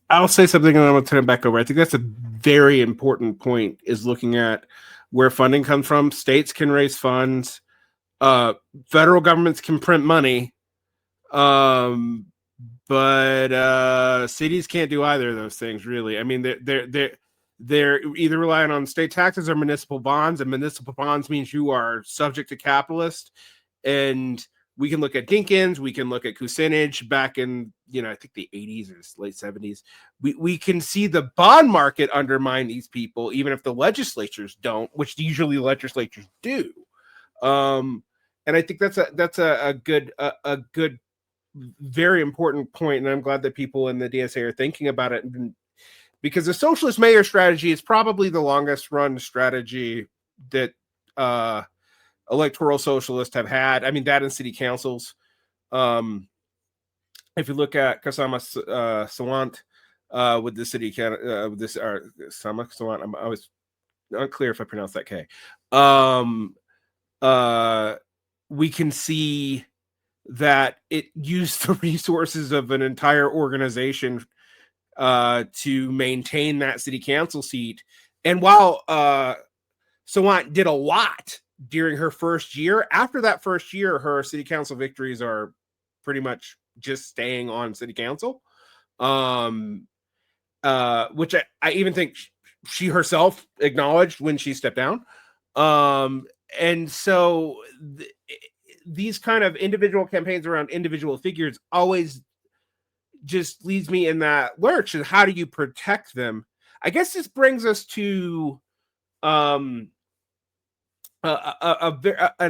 I'll say something and I'm going to turn it back over. I think that's a very important point, is looking at where funding comes from. States can raise funds. Federal governments can print money. But cities can't do either of those things, really. I mean, they're either relying on state taxes or municipal bonds, and municipal bonds means you are subject to capitalist. And we can look at Dinkins, we can look at Kucinich back in, I think the 80s or late 70s. We can see the bond market undermine these people, even if the legislatures don't, which usually legislatures do. And I think that's a good very important point, and I'm glad that people in the DSA are thinking about it, because the socialist mayor strategy is probably the longest run strategy that electoral socialists have had. I mean, that in city councils. If you look at Kasama Sawant with the city with this Sama Sawant, I was unclear if I pronounced that K. We can see that it used the resources of an entire organization to maintain that city council seat. And while Sawant did a lot during her first year, after that first year, her city council victories are pretty much just staying on city council, which I even think she herself acknowledged when she stepped down. And so these kind of individual campaigns around individual figures always just leads me in that lurch. And how do you protect them? I guess this brings us to an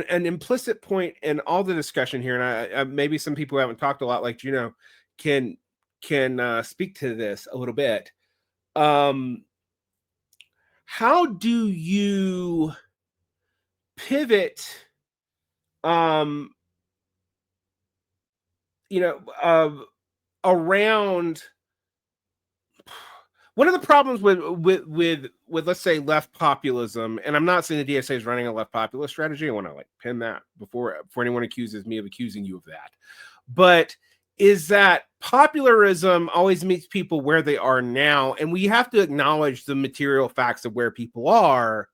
implicit point in all the discussion here. And I maybe some people who haven't talked a lot, like Juno, can can speak to this a little bit. How do you pivot, um, around one of the problems with let's say left populism, and I'm not saying the DSA is running a left populist strategy. I want to like pin that before anyone accuses me of accusing you of that. But is that popularism always meets people where they are now, and we have to acknowledge the material facts of where people are.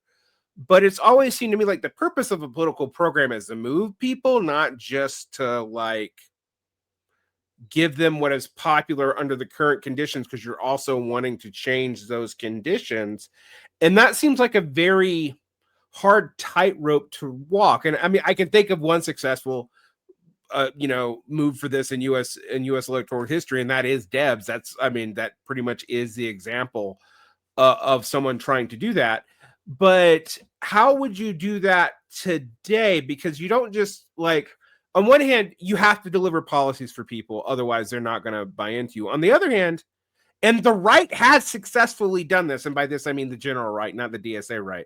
But it's always seemed to me like the purpose of a political program is to move people, not just to like give them what is popular under the current conditions, because you're also wanting to change those conditions. And that seems like a very hard tightrope to walk. And I mean, I can think of one successful move for this in US electoral history, and that is Debs. That pretty much is the example of someone trying to do that. But how would you do that today? Because you don't just like, on one hand, you have to deliver policies for people, otherwise they're not going to buy into you. On the other hand, and the right has successfully done this, and by this I mean the general right, not the DSA right.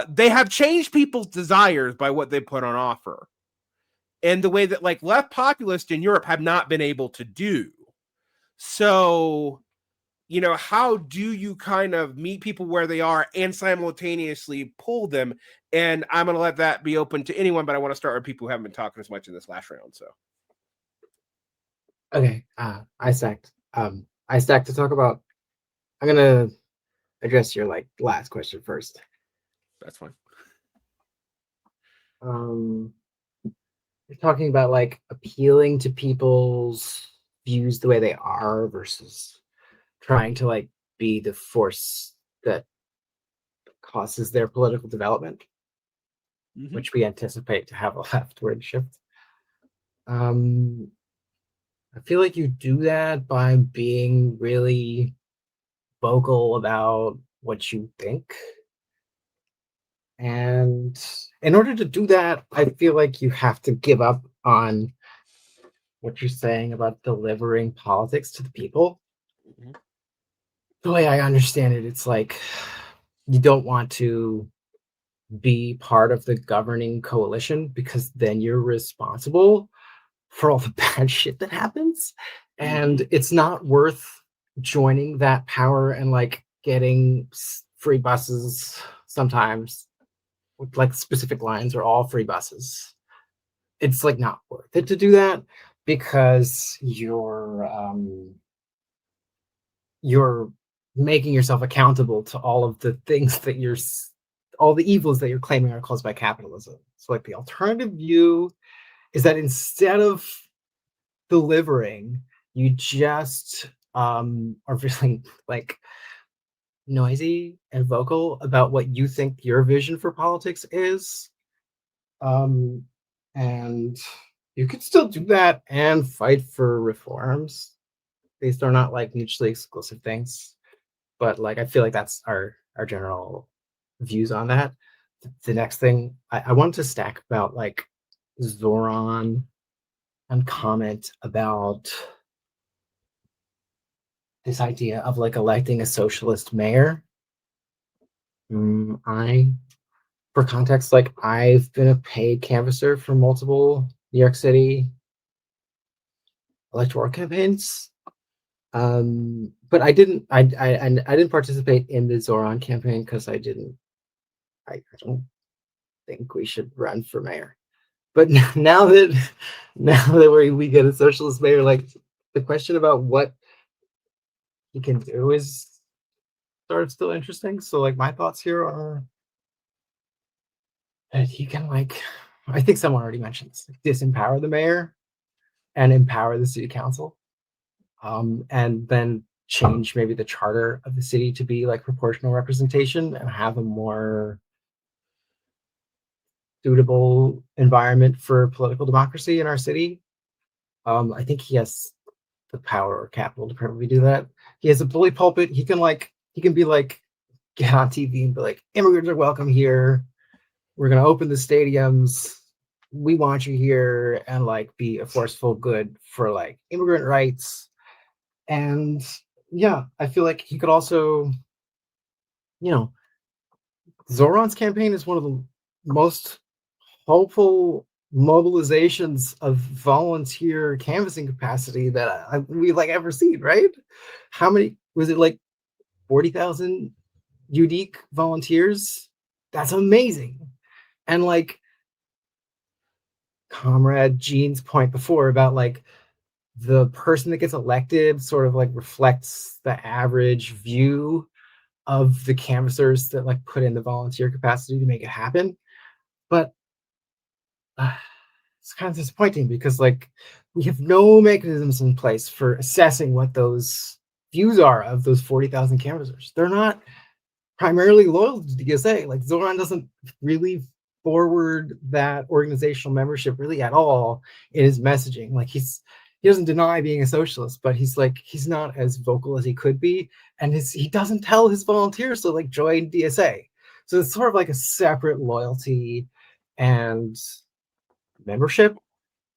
They have changed people's desires by what they put on offer, and the way that like left populists in Europe have not been able to do. So, how do you kind of meet people where they are and simultaneously pull them? And I'm going to let that be open to anyone, but I want to start with people who haven't been talking as much in this last round. So, okay, I stacked to talk about. I'm gonna address your like last question first. that's fine. You're talking about like appealing to people's views the way they are versus trying to like be the force that causes their political development, which we anticipate to have a leftward shift. I feel like you do that by being really vocal about what you think. And in order to do that, I feel like you have to give up on what you're saying about delivering politics to the people. The way I understand it, it's like you don't want to be part of the governing coalition because then you're responsible for all the bad shit that happens. And it's not worth joining that power and like getting free buses sometimes with like specific lines or all free buses. It's like not worth it to do that because you're making yourself accountable to all of the things that all the evils that you're claiming are caused by capitalism. So like the alternative view is that instead of delivering, you just are feeling like noisy and vocal about what you think your vision for politics is. And you could still do that and fight for reforms. These are not like mutually exclusive things. But like I feel like that's our general views on that. The next thing I want to stack about like Zoran and comment about this idea of like electing a socialist mayor. For context, like I've been a paid canvasser for multiple New York City electoral campaigns. But I didn't participate in the Zoran campaign because I don't think we should run for mayor. But now that we get a socialist mayor, like the question about what he can do is sort of still interesting. So like my thoughts here are that he can like, I think someone already mentioned this, disempower the mayor and empower the city council. And then change maybe the charter of the city to be like proportional representation and have a more suitable environment for political democracy in our city. I think he has the power or capital to probably do that. He has a bully pulpit. He can be like, get on TV and be like, immigrants are welcome here. We're going to open the stadiums. We want you here, and like be a forceful good for like immigrant rights. And yeah, I feel like he could also, Zoran's campaign is one of the most hopeful mobilizations of volunteer canvassing capacity that we've like ever seen, right? How many was it, like 40,000 unique volunteers? That's amazing. And like Comrade Jean's point before about like the person that gets elected sort of like reflects the average view of the canvassers that like put in the volunteer capacity to make it happen. But it's kind of disappointing because like we have no mechanisms in place for assessing what those views are of those 40,000 canvassers. They're not primarily loyal to DSA. Like Zoran doesn't really forward that organizational membership really at all in his messaging. Like he doesn't deny being a socialist, but he's not as vocal as he could be, and he doesn't tell his volunteers to like join DSA. So it's sort of like a separate loyalty and membership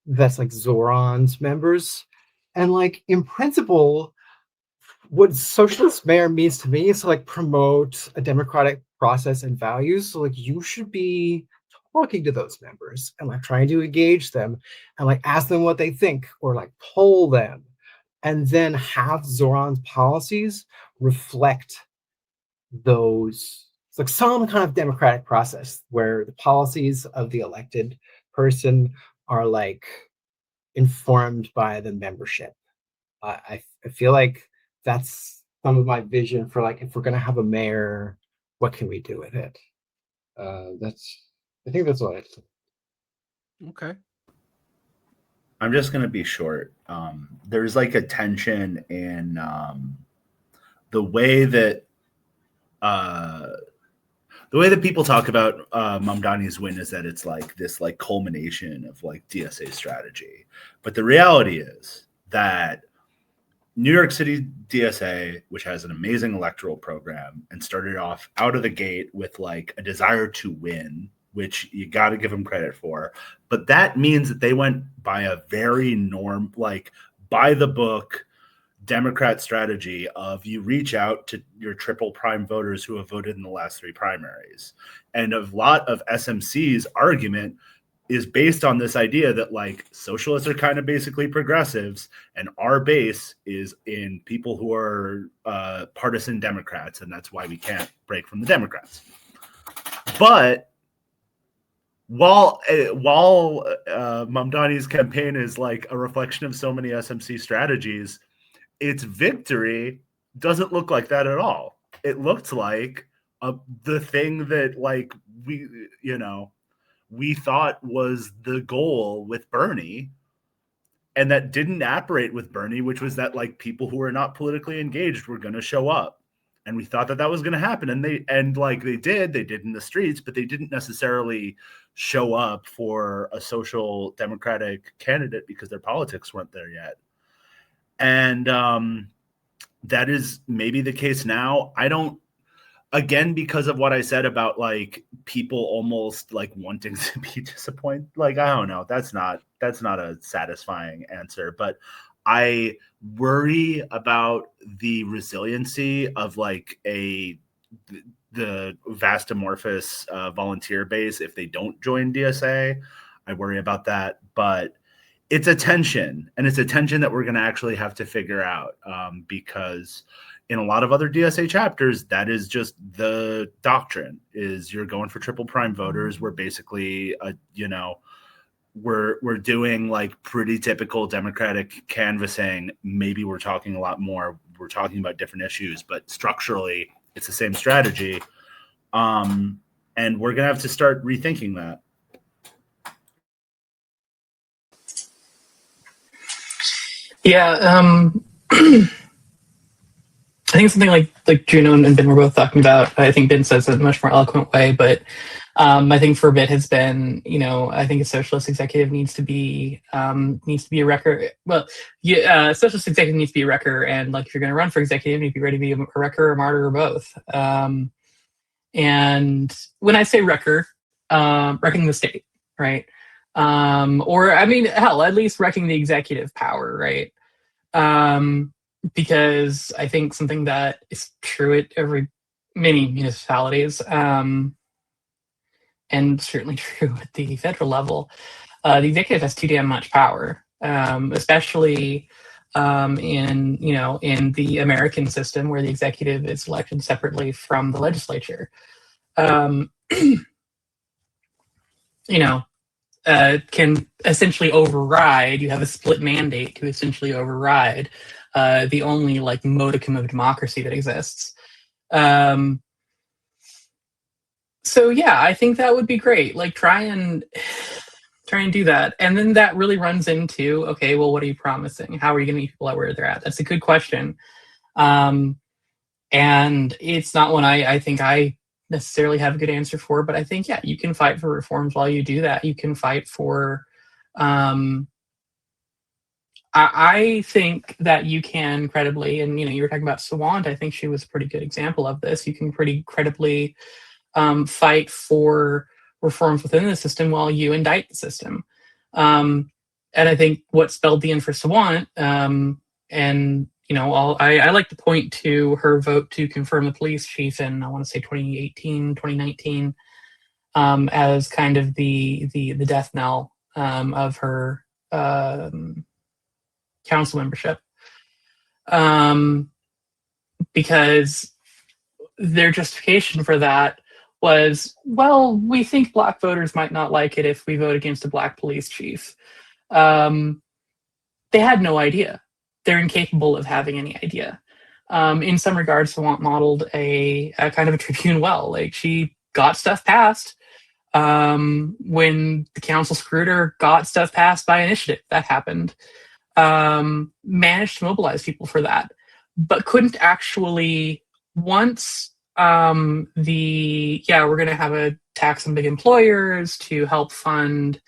that's like Zoran's members. And like in principle, what socialist mayor means to me is to like promote a democratic process and values. So like you should be talking to those members and like trying to engage them and like ask them what they think or like poll them, and then have Zoran's policies reflect those. It's like some kind of democratic process where the policies of the elected person are like informed by the membership. I feel like that's some of my vision for like if we're gonna have a mayor, what can we do with it? I think that's all I have to say. Okay. I'm just going to be short. There's like a tension in the way that people talk about Mamdani's win is that it's like this like culmination of like DSA strategy. But the reality is that New York City DSA, which has an amazing electoral program and started off out of the gate with like a desire to win, which you got to give them credit for. But that means that they went by a very like by the book Democrat strategy of you reach out to your triple prime voters who have voted in the last three primaries. And a lot of SMC's argument is based on this idea that like socialists are kind of basically progressives and our base is in people who are partisan Democrats, and that's why we can't break from the Democrats. But while Mamdani's campaign is like a reflection of so many SMC strategies, its victory doesn't look like that at all. It looked like the thing that like we thought was the goal with Bernie, and that didn't operate with Bernie, which was that like people who are not politically engaged were going to show up. And we thought that was going to happen. And they did in the streets, but they didn't necessarily show up for a social democratic candidate because their politics weren't there yet. And that is maybe the case now. Again, because of what I said about like people almost like wanting to be disappointed, like, I don't know, that's not a satisfying answer, but I worry about the resiliency of like the vast amorphous volunteer base if they don't join DSA. I worry about that, but it's a tension, and it's a tension that we're going to actually have to figure out because in a lot of other DSA chapters, that is just the doctrine, is you're going for triple prime voters. We're basically, we're doing like pretty typical democratic canvassing. Maybe we're talking a lot more. We're talking about different issues, but structurally it's the same strategy. And we're going to have to start rethinking that. Yeah, I think something like Juno and Ben were both talking about. I think Ben says it in a much more eloquent way, but I think for a bit has been, I think a socialist executive needs to be a wrecker. Well, yeah, socialist executive needs to be a wrecker, and like if you're going to run for executive, you need to be ready to be a wrecker, a martyr, or both. And when I say wrecker, wrecking the state, right? Or I mean, hell, at least wrecking the executive power, right? because I think something that is true at many municipalities, and certainly true at the federal level, the executive has too damn much power, especially in the American system where the executive is elected separately from the legislature. Can essentially override. You have a split mandate to essentially override the only like modicum of democracy that exists. So yeah, I think that would be great. Like try and do that, and then that really runs into, okay, well, what are you promising? How are you going to meet people at where they're at? That's a good question, and it's not one I think I necessarily have a good answer for. But I think, yeah, you can fight for reforms while you do that. You can fight for. I think that you can credibly, and you were talking about Sawant. I think she was a pretty good example of this. You can pretty credibly fight for reforms within the system while you indict the system. And I think what spelled the end for Sawant, and I like to point to her vote to confirm the police chief in, I want to say 2018, 2019, as kind of the death knell of her council membership, because their justification for that was, well, we think Black voters might not like it if we vote against a Black police chief. They had no idea. They're incapable of having any idea. In some regards, Sawant modeled a kind of a tribune well. Like, she got stuff passed. When the council screwed her, got stuff passed by initiative. That happened. Managed to mobilize people for that, but couldn't actually, once we're going to have a tax on big employers to help fund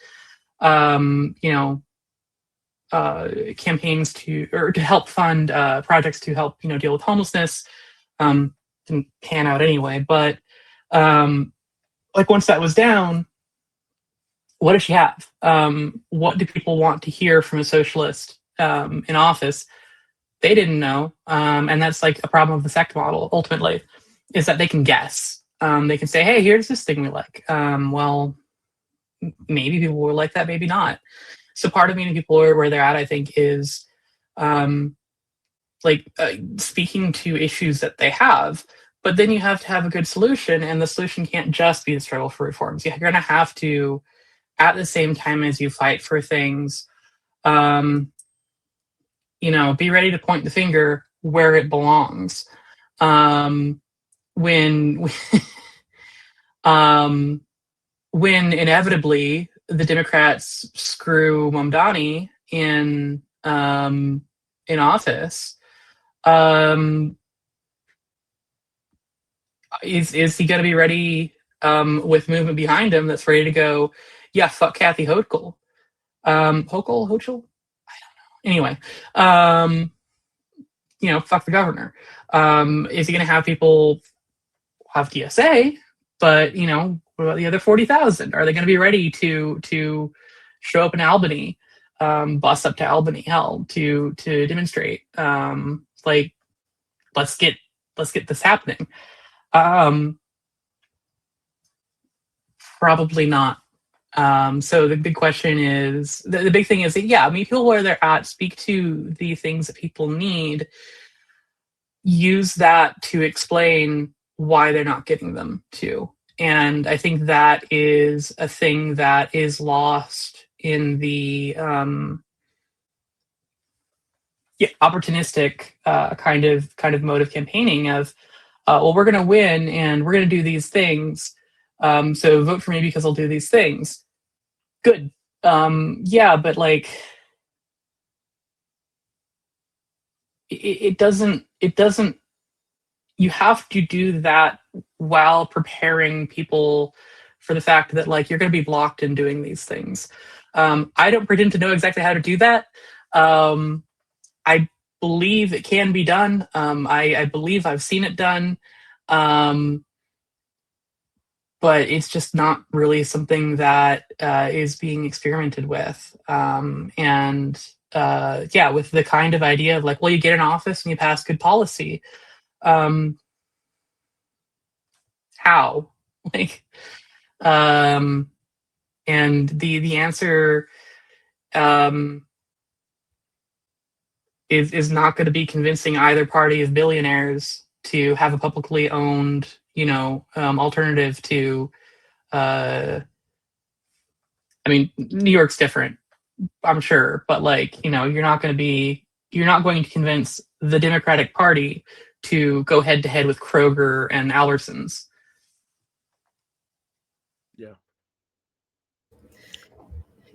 campaigns to help fund projects to help deal with homelessness. Didn't pan out anyway, but once that was down, what does she have? What do people want to hear from a socialist in office? They didn't know, and that's like a problem of the sect model. Ultimately, is that they can guess. They can say, "Hey, here's this thing we like." Well, maybe people will like that, maybe not. So part of meeting people where they're at, I think, is speaking to issues that they have. But then you have to have a good solution, and the solution can't just be the struggle for reforms. You're going to have to, at the same time as you fight for things, be ready to point the finger where it belongs. When inevitably the Democrats screw Mamdani in office, is he going to be ready with movement behind him that's ready to go, yeah, fuck Kathy Hochul? Hochul? I don't know. Anyway, fuck the governor. Is he going to have people have DSA? But, what about the other 40,000? Are they going to be ready to show up in Albany, bus up to Albany, hell, to demonstrate? Let's get this happening. Probably not. So the big question is, the big thing is that, yeah, meet people where they're at, speak to the things that people need, use that to explain why they're not getting them to. And I think that is a thing that is lost in the opportunistic kind of mode of campaigning of, well, we're going to win and we're going to do these things. So vote for me because I'll do these things. Good. Yeah, but it doesn't, you have to do that while preparing people for the fact that you're going to be blocked in doing these things. I don't pretend to know exactly how to do that. I believe it can be done. I believe I've seen it done. But it's just not really something that is being experimented with. And with the kind of idea of like, well, you get in office and you pass good policy. How? Like, and the answer is not going to be convincing either party of billionaires to have a publicly owned, alternative to. I mean, New York's different, I'm sure, but like, you're not going to convince the Democratic Party to go head to head with Kroger and Albertsons. Yeah.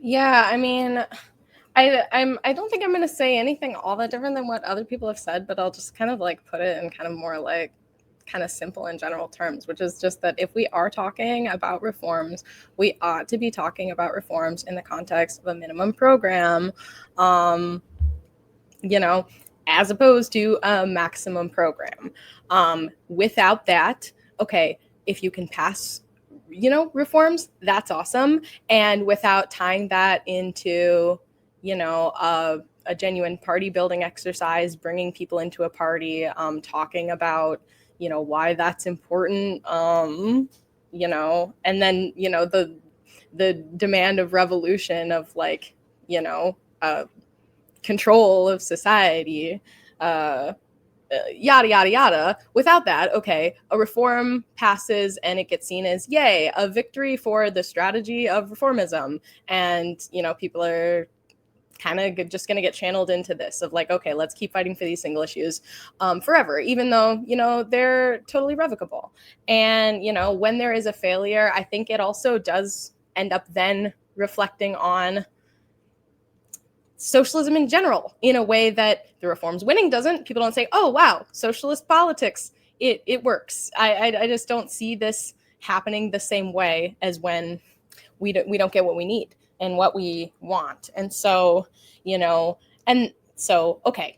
Yeah, I mean, I don't think I'm going to say anything all that different than what other people have said, but I'll just kind of like put it in kind of more like kind of simple and general terms, which is just that if we are talking about reforms, we ought to be talking about reforms in the context of a minimum program, as opposed to a maximum program. Without that, okay, if you can pass reforms, that's awesome. And without tying that into, a genuine party building exercise, bringing people into a party, talking about, why that's important, and then, the demand of revolution of like, control of society, yada, yada, yada. Without that, okay, a reform passes and it gets seen as, yay, a victory for the strategy of reformism. And, people are kind of just going to get channeled into this of like, okay, let's keep fighting for these single issues forever, even though, they're totally revocable. And, when there is a failure, I think it also does end up then reflecting on socialism in general in a way that the reforms winning doesn't. People don't say, oh, wow, socialist politics, it works. I just don't see this happening the same way as when we don't get what we need and what we want. And so, okay,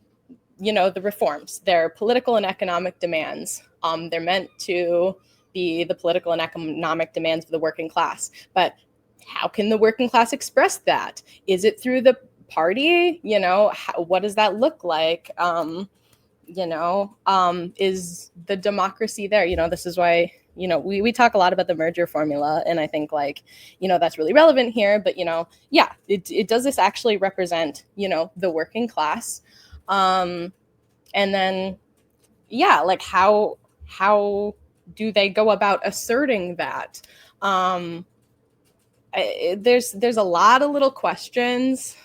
the reforms, they're political and economic demands. They're meant to be the political and economic demands of the working class. But how can the working class express that? Is it through the party? What does that look like? Is the democracy there? This is why, we talk a lot about the merger formula, and I think like, that's really relevant here, but it does this actually represent, the working class? And then, like how do they go about asserting that? There's a lot of little questions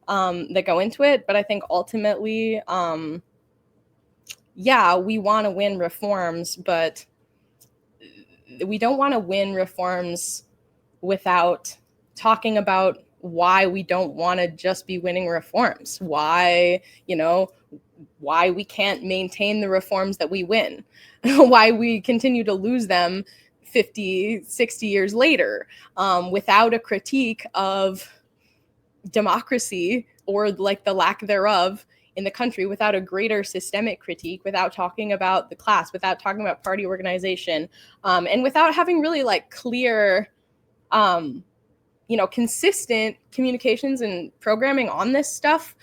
that go into it, but I think ultimately, we want to win reforms, but we don't want to win reforms without talking about why we don't want to just be winning reforms, why we can't maintain the reforms that we win, why we continue to lose them 50, 60 years later, without a critique of democracy or like the lack thereof in the country, without a greater systemic critique, without talking about the class, without talking about party organization, and without having really like clear, consistent communications and programming on this stuff.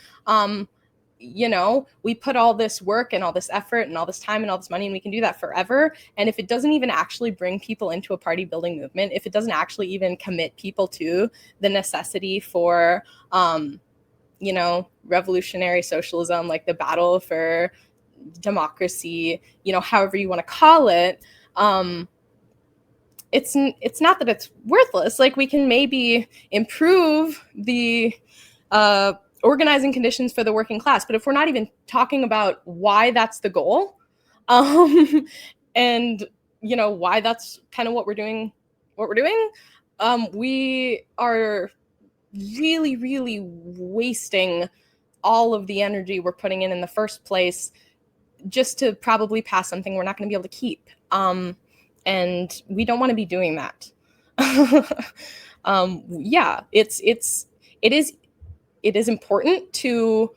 We put all this work and all this effort and all this time and all this money, and we can do that forever. And if it doesn't even actually bring people into a party building movement, if it doesn't actually even commit people to the necessity for, revolutionary socialism, like the battle for democracy, however you want to call it, it's not that it's worthless. Like, we can maybe improve the organizing conditions for the working class, but if we're not even talking about why that's the goal, and why that's kind of what we're doing, we are really, really wasting all of the energy we're putting in the first place just to probably pass something we're not going to be able to keep. And we don't want to be doing that. It is important to,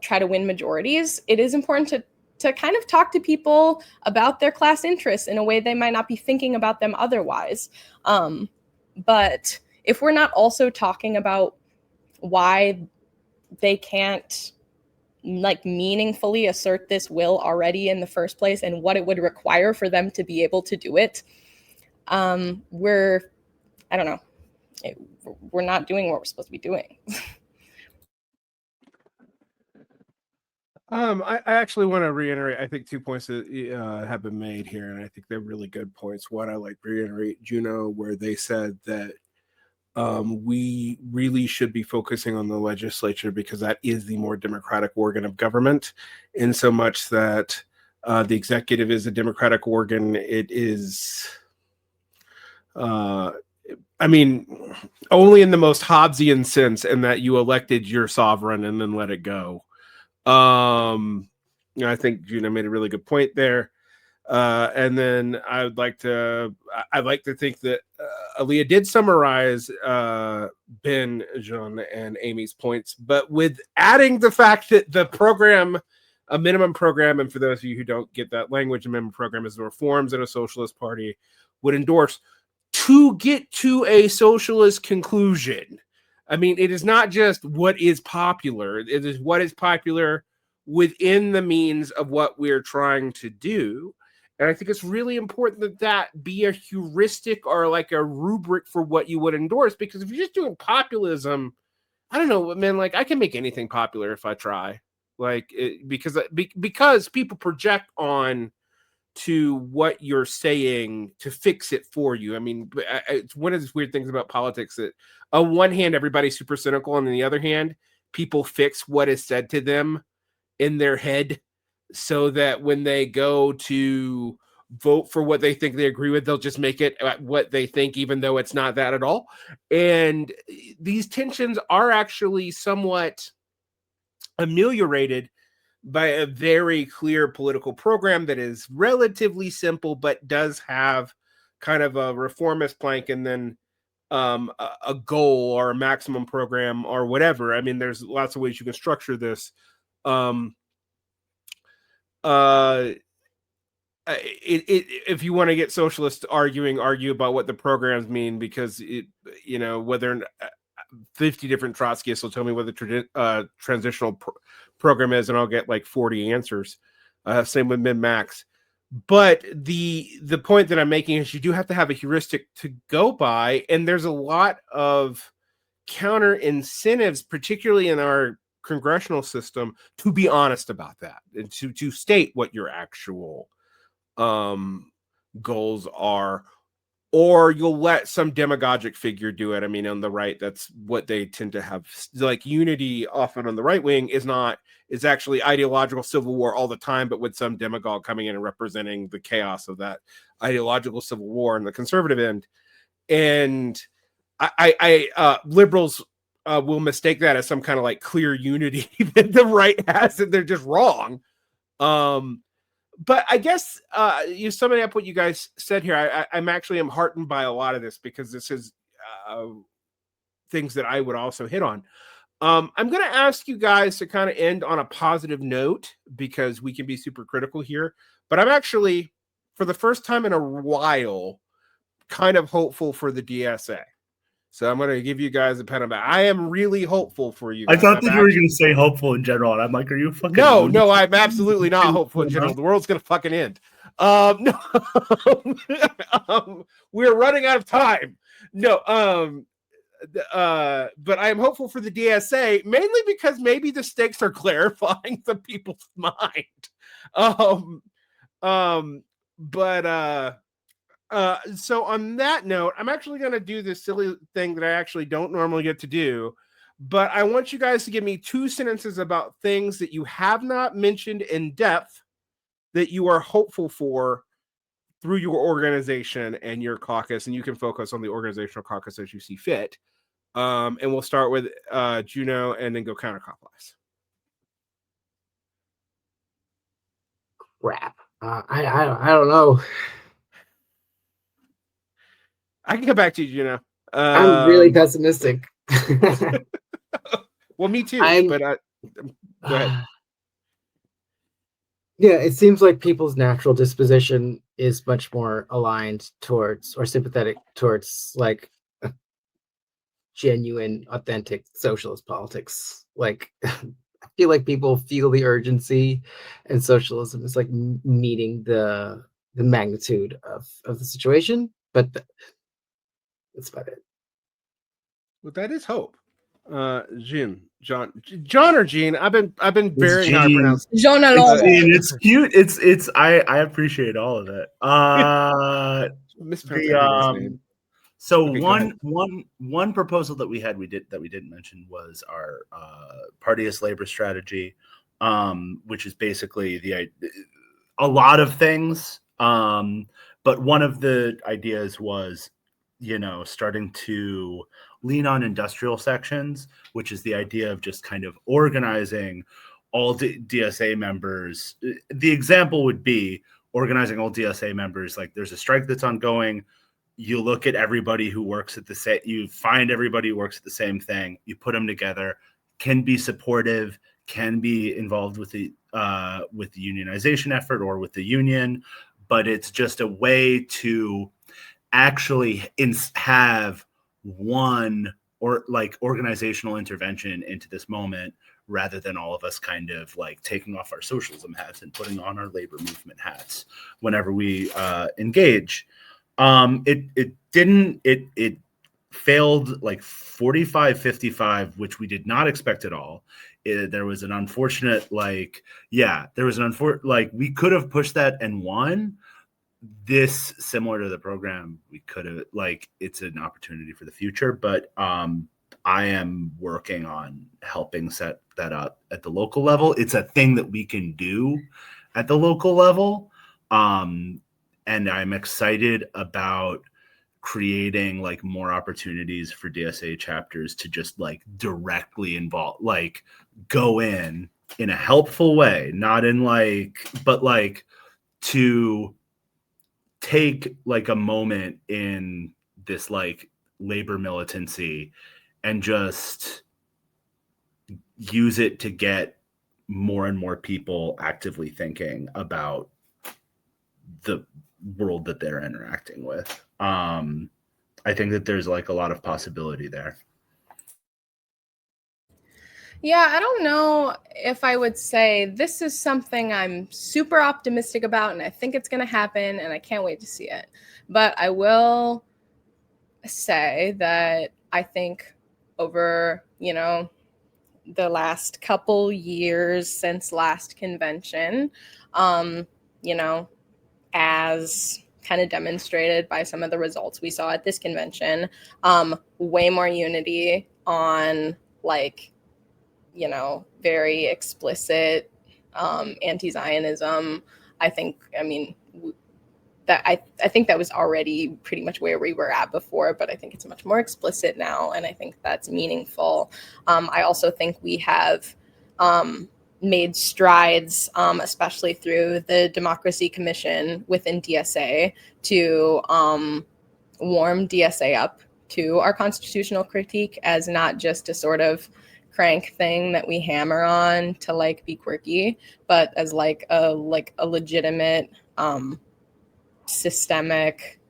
try to win majorities. It is important to kind of talk to people about their class interests in a way they might not be thinking about them otherwise. But if we're not also talking about why they can't like meaningfully assert this will already in the first place and what it would require for them to be able to do it, we're, I don't know, we're not doing what we're supposed to be doing. I actually want to reiterate, I think 2 points that have been made here, and I think they're really good points. One, I like to reiterate Juno, where they said that we really should be focusing on the legislature because that is the more democratic organ of government, in so much that the executive is a democratic organ. It is, I mean, only in the most Hobbesian sense, in that you elected your sovereign and then let it go. I think Juno made a really good point there. And then I'd like to think that Aaliyah did summarize Ben, Jean, and Amy's points, but with adding the fact that the program, a minimum program, and for those of you who don't get that language, a minimum program is the reforms that a socialist party would endorse to get to a socialist conclusion. I mean, it is not just what is popular, it is what is popular within the means of what we're trying to do. And I think it's really important that that be a heuristic or like a rubric for what you would endorse. Because if you're just doing populism, I don't know, man, like I can make anything popular if I try. Like, because people project on to what you're saying to fix it for you. I mean, it's one of these weird things about politics that on one hand, everybody's super cynical. And on the other hand, people fix what is said to them in their head, so that when they go to vote for what they think they agree with, they'll just make it what they think, even though it's not that at all. And these tensions are actually somewhat ameliorated by a very clear political program that is relatively simple, but does have kind of a reformist plank, and then a goal or a maximum program or whatever. I mean, there's lots of ways you can structure this. If you want to get socialists argue about what the programs mean, because whether 50 different Trotskyists will tell me what the transitional program is, and I'll get like 40 answers. Same with min-max. But the point that I'm making is you do have to have a heuristic to go by, and there's a lot of counter incentives, particularly in our congressional system, to be honest about that and to state what your actual goals are, or you'll let some demagogic figure do it. I mean, on the right, that's what they tend to have. Like unity, often on the right wing, is actually ideological civil war all the time, but with some demagogue coming in and representing the chaos of that ideological civil war on the conservative end. And liberals will mistake that as some kind of like clear unity that the right has, and they're just wrong. But I guess you summing up what you guys said here, I'm actually heartened by a lot of this, because this is things that I would also hit on. I'm going to ask you guys to kind of end on a positive note, because we can be super critical here. But I'm actually, for the first time in a while, kind of hopeful for the DSA. So I'm going to give you guys a pat on the back. I am really hopeful for you guys. I thought that you were going to say hopeful in general, and I'm like, are you fucking... No, I'm absolutely not hopeful in general. The world's going to fucking end. No, we're running out of time. No, but I am hopeful for the DSA, mainly because maybe the stakes are clarifying some people's mind. So on that note, I'm actually going to do this silly thing that I actually don't normally get to do, but I want you guys to give me 2 sentences about things that you have not mentioned in depth that you are hopeful for through your organization and your caucus, and you can focus on the organizational caucus as you see fit. And we'll start with Juno and then go counterclockwise. Crap. I don't know. I can come back to you, Juno. I'm really pessimistic. Well, me too. But go ahead. Yeah, it seems like people's natural disposition is much more aligned towards or sympathetic towards like genuine, authentic socialist politics. like I feel like people feel the urgency, and socialism is like meeting the magnitude of the situation. But that's about it. Well, that is hope. John or Jean? I've been It's varying how I Jean. pronounce. Jean It's, Alonso. it's cute. It's I appreciate all of it. Mispronounce The everyone's name. So Okay, go ahead. one proposal that we didn't mention was our partyist labor strategy, which is basically a lot of things. But one of the ideas was, starting to lean on industrial sections, which is the idea of just kind of organizing all DSA members. The example would be organizing all DSA members. Like, there's a strike that's ongoing. You look at everybody who works at you find everybody who works at the same thing, you put them together, can be supportive, can be involved with the unionization effort or with the union, but it's just a way to actually have one or like organizational intervention into this moment, rather than all of us kind of like taking off our socialism hats and putting on our labor movement hats whenever we engage. It failed like 45-55, which we did not expect at all. There was an unfortunate, we could have pushed that and won. This, similar to the program, we could have, it's an opportunity for the future, but I am working on helping set that up at the local level. It's a thing that we can do at the local level. And I'm excited about creating like more opportunities for DSA chapters to just like directly involve, like go in a helpful way, not in but to take like a moment in this like labor militancy and just use it to get more and more people actively thinking about the world that they're interacting with. I think that there's like a lot of possibility there. Yeah, I don't know if I would say this is something I'm super optimistic about and I think it's going to happen and I can't wait to see it. But I will say that I think over, the last couple years since last convention, as kind of demonstrated by some of the results we saw at this convention, way more unity on very explicit anti-Zionism. I think that was already pretty much where we were at before, but I think it's much more explicit now, and I think that's meaningful. I also think we have made strides, especially through the Democracy Commission within DSA, to warm DSA up to our constitutional critique as not just a sort of crank thing that we hammer on to be quirky, but as a legitimate systemic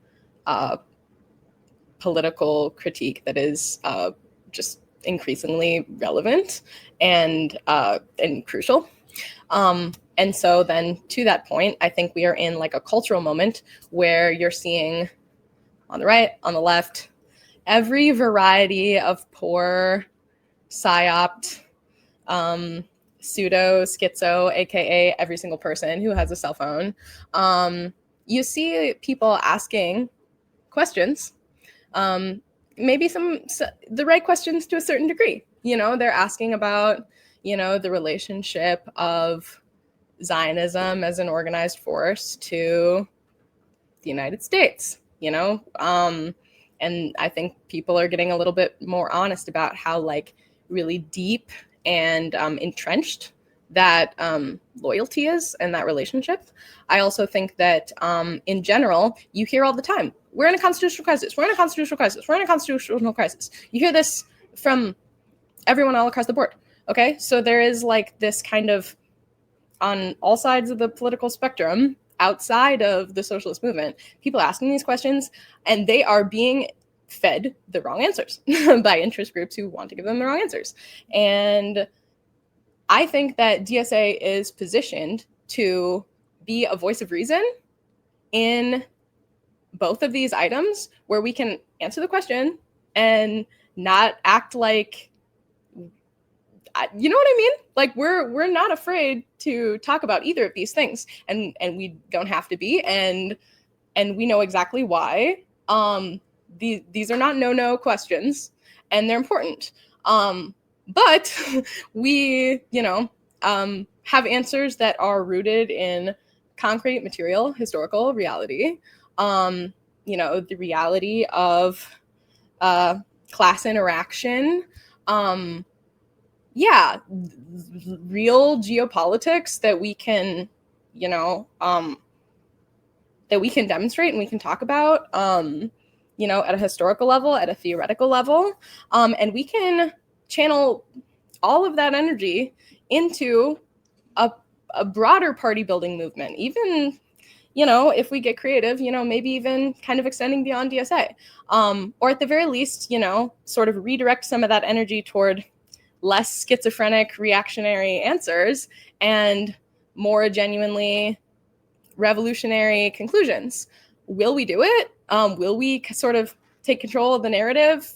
political critique that is just increasingly relevant and crucial. And so then to that point, I think we are in a cultural moment where you're seeing on the right, on the left, every variety of poor, psyopt, pseudo, schizo, aka every single person who has a cell phone. You see people asking questions, maybe the right questions to a certain degree. They're asking about, the relationship of Zionism as an organized force to the United States, and I think people are getting a little bit more honest about how really deep and entrenched that loyalty is and that relationship. I also think that in general, you hear all the time, we're in a constitutional crisis, we're in a constitutional crisis, we're in a constitutional crisis. You hear this from everyone all across the board. Okay, so there is this kind of, on all sides of the political spectrum, outside of the socialist movement, people asking these questions, and they are being fed the wrong answers by interest groups who want to give them the wrong answers. And I think that DSA is positioned to be a voice of reason in both of these items, where we can answer the question and not act like, you know what I mean? Like we're not afraid to talk about either of these things, and we don't have to be, and we know exactly why. These are not no questions, and they're important. But we, have answers that are rooted in concrete, material, historical reality. The reality of class interaction. Real geopolitics that we can, that we can demonstrate and we can talk about, at a historical level, at a theoretical level, and we can channel all of that energy into a broader party building movement, even, if we get creative, maybe even kind of extending beyond DSA, or at the very least, sort of redirect some of that energy toward less schizophrenic reactionary answers and more genuinely revolutionary conclusions. Will we do it? Will we sort of take control of the narrative,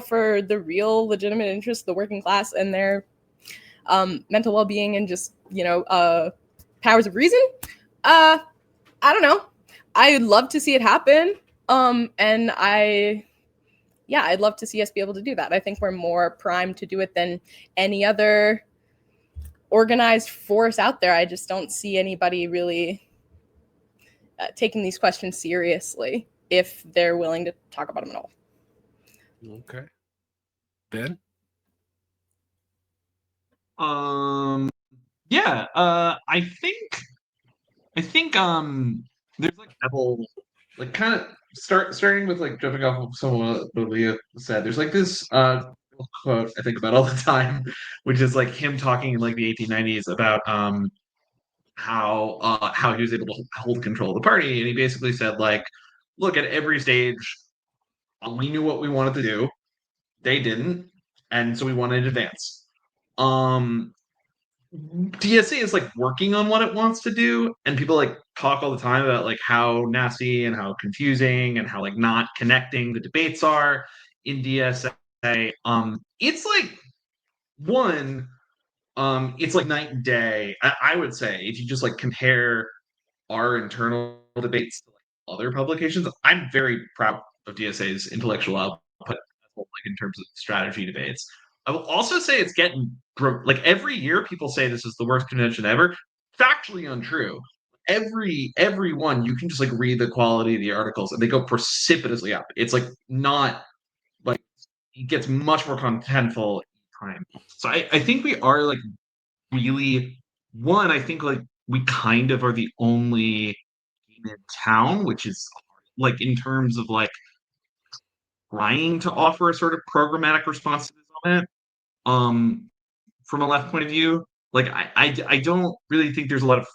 for the real legitimate interests of the working class and their mental well-being and just, powers of reason? I don't know. I'd love to see it happen. And I'd love to see us be able to do that. I think we're more primed to do it than any other organized force out there. I just don't see anybody really taking these questions seriously if they're willing to talk about them at all. Okay. Ben? I think there's like a couple, like kind of starting with like jumping off of some of what Leah said. There's like this quote I think about all the time, which is like him talking in like the 1890s about how he was able to hold control of the party, and he basically said like, look, at every stage, we knew what we wanted to do, they didn't, and so we wanted to advance. DSA is like working on what it wants to do, and people like talk all the time about like how nasty and how confusing and how like not connecting the debates are in DSA. It's like one, it's like night and day. I would say if you just like compare our internal debates to like other publications, I'm very proud of DSA's intellectual output, like in terms of strategy debates. I will also say it's getting like every year people say this is the worst convention ever. Factually untrue. Every one you can just like read the quality of the articles and they go precipitously up. It's like not like it gets much more contentful time. So I think we are like really one. I think like we kind of are the only game in town, which is like in terms of like trying to offer a sort of programmatic response to this moment. From a left point of view, like I don't really think there's a lot of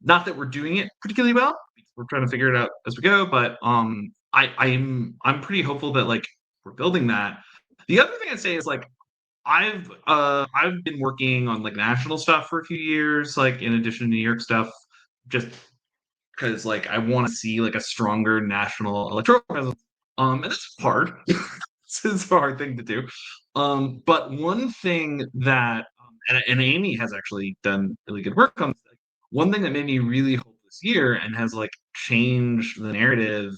not that we're doing it particularly well. We're trying to figure it out as we go, but I'm pretty hopeful that like we're building that. The other thing I'd say is like I've been working on like national stuff for a few years, like in addition to New York stuff, just because like I want to see like a stronger national electoral presence. And that's hard. It's a hard thing to do. But one thing that and Amy has actually done really good work on this, like, one thing that made me really hope this year and has like changed the narrative,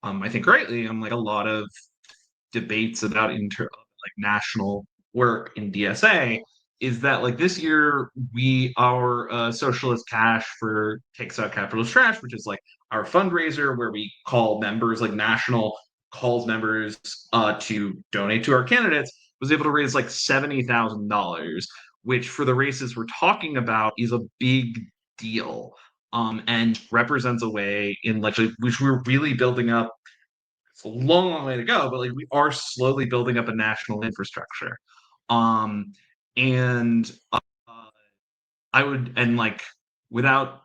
I think rightly, on like a lot of debates about like national work in DSA is that like this year our socialist cash for takes out capitalist trash, which is like our fundraiser where we call members, like national calls members to donate to our candidates, was able to raise like $70,000, which for the races we're talking about is a big deal, and represents a way in like which we're really building up. It's a long way to go, but like we are slowly building up a national infrastructure. And I would, and like without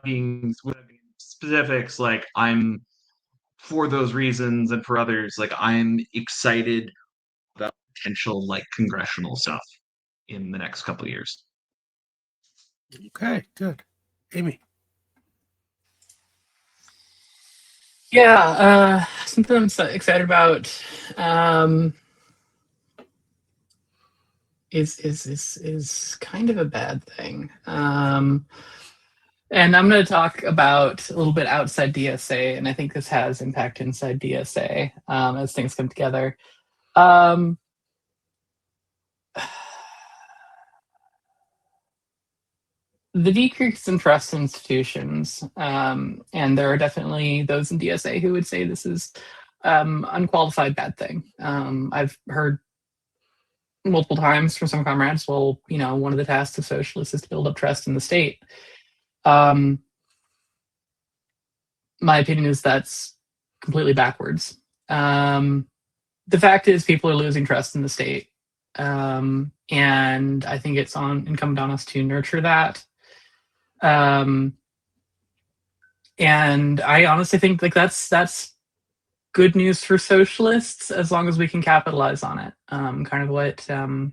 being specifics, like I'm for those reasons and for others, like I'm excited about potential like congressional stuff. in the next couple of years. Okay, good. Amy. Yeah, something I'm so excited about is kind of a bad thing. And I'm going to talk about a little bit outside DSA, and I think this has impact inside DSA as things come together. The decrease in trust in institutions, and there are definitely those in DSA who would say this is unqualified bad thing. I've heard multiple times from some comrades, well, one of the tasks of socialists is to build up trust in the state. My opinion is that's completely backwards. The fact is people are losing trust in the state. And I think it's incumbent on us to nurture that. And I honestly think that's good news for socialists as long as we can capitalize on it. Kind of what I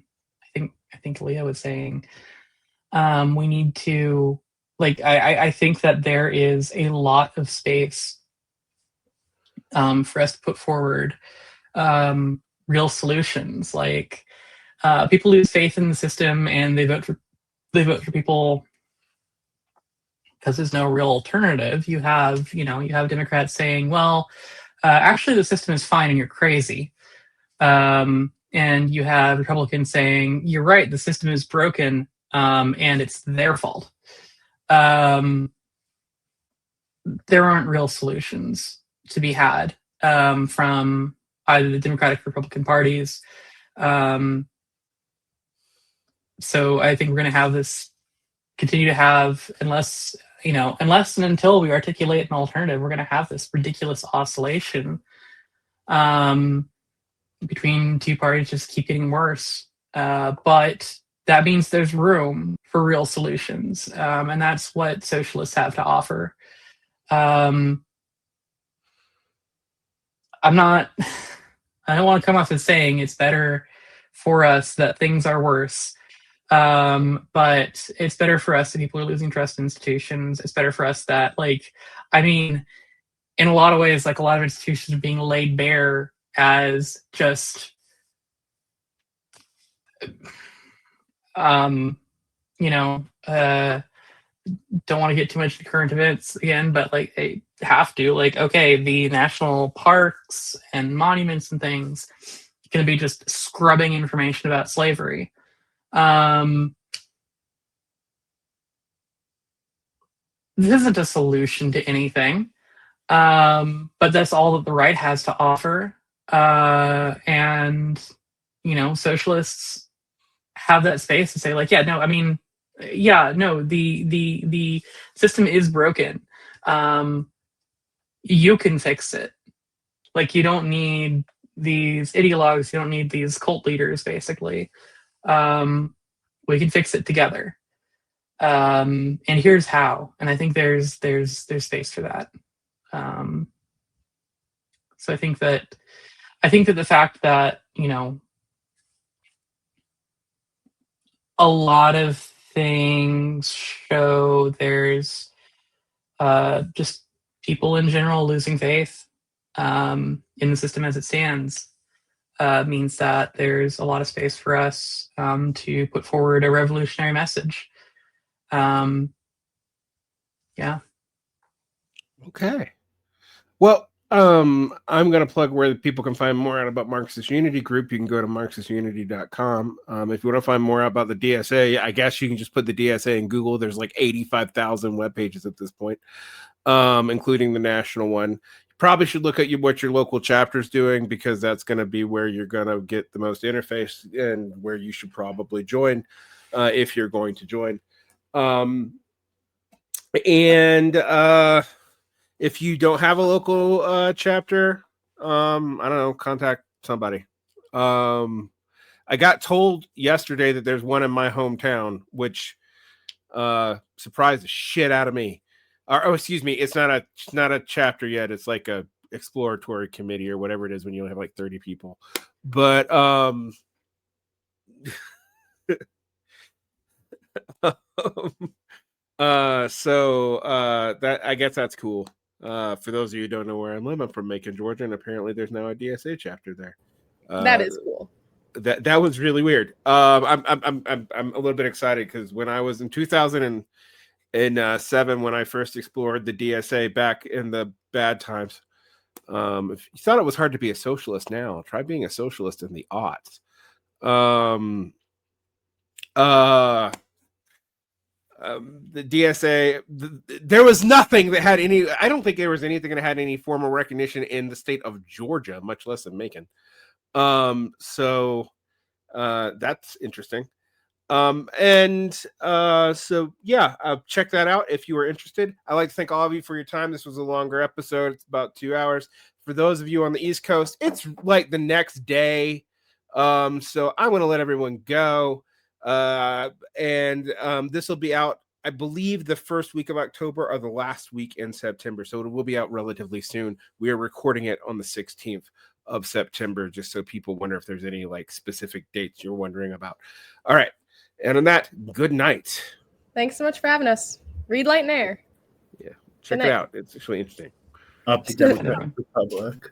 think Leah was saying. We need to I think that there is a lot of space for us to put forward real solutions. People lose faith in the system and they vote for people because there's no real alternative. You have Democrats saying, well, actually the system is fine and you're crazy. And you have Republicans saying, you're right, the system is broken and it's their fault. There aren't real solutions to be had from either the Democratic or Republican parties. So I think we're going to continue to have, unless and until we articulate an alternative, we're going to have this ridiculous oscillation between two parties just keep getting worse. But that means there's room for real solutions. And that's what socialists have to offer. I don't want to come off as saying it's better for us that things are worse. But it's better for us that people are losing trust in institutions. It's better for us that, in a lot of ways, a lot of institutions are being laid bare as just, don't want to get too much into current events again, but they have to. Okay, the national parks and monuments and things going to be just scrubbing information about slavery. This isn't a solution to anything, but that's all that the right has to offer. And socialists have that space to say, the system is broken. You can fix it. You don't need these ideologues. You don't need these cult leaders. Basically, we can fix it together. And here's how. And I think there's space for that. So I think that the fact that a lot of things show there's just people in general losing faith in the system as it stands means that there's a lot of space for us to put forward a revolutionary message. Yeah. Okay. Well, I'm going to plug where people can find more out about Marxist Unity Group. You can go to marxistunity.com. If you want to find more out about the DSA, I guess you can just put the DSA in Google. There's 85,000 web pages at this point, including the national one. You probably should look at what your local chapter is doing, because that's going to be where you're going to get the most interface and where you should probably join if you're going to join. If you don't have a local chapter, I don't know, contact somebody. I got told yesterday that there's one in my hometown, which surprised the shit out of me. Excuse me, it's not a chapter yet. It's like a exploratory committee or whatever it is when you only have 30 people. But That I guess that's cool. For those of you who don't know where I'm from Macon, Georgia, and apparently there's now a DSA chapter there. That is cool. That was really weird. I'm a little bit excited because when I was in 2007, when I first explored the DSA back in the bad times, if you thought it was hard to be a socialist now, try being a socialist in the aughts. The DSA, there was nothing that had any. I don't think there was anything that had any formal recognition in the state of Georgia, much less in Macon. So that's interesting. So yeah, check that out if you are interested. I'd like to thank all of you for your time. This was a longer episode. It's about 2 hours. For those of you on the East Coast, it's like the next day. So I'm going to let everyone go. This will be out, I believe, the first week of October or the last week in September. So it will be out relatively soon. We are recording it on the 16th of September, just so people wonder if there's any like specific dates you're wondering about. All right. And on that, good night. Thanks so much for having us. Read Light and Air. Yeah. Check it out. It's actually interesting. Up the Democratic Republic.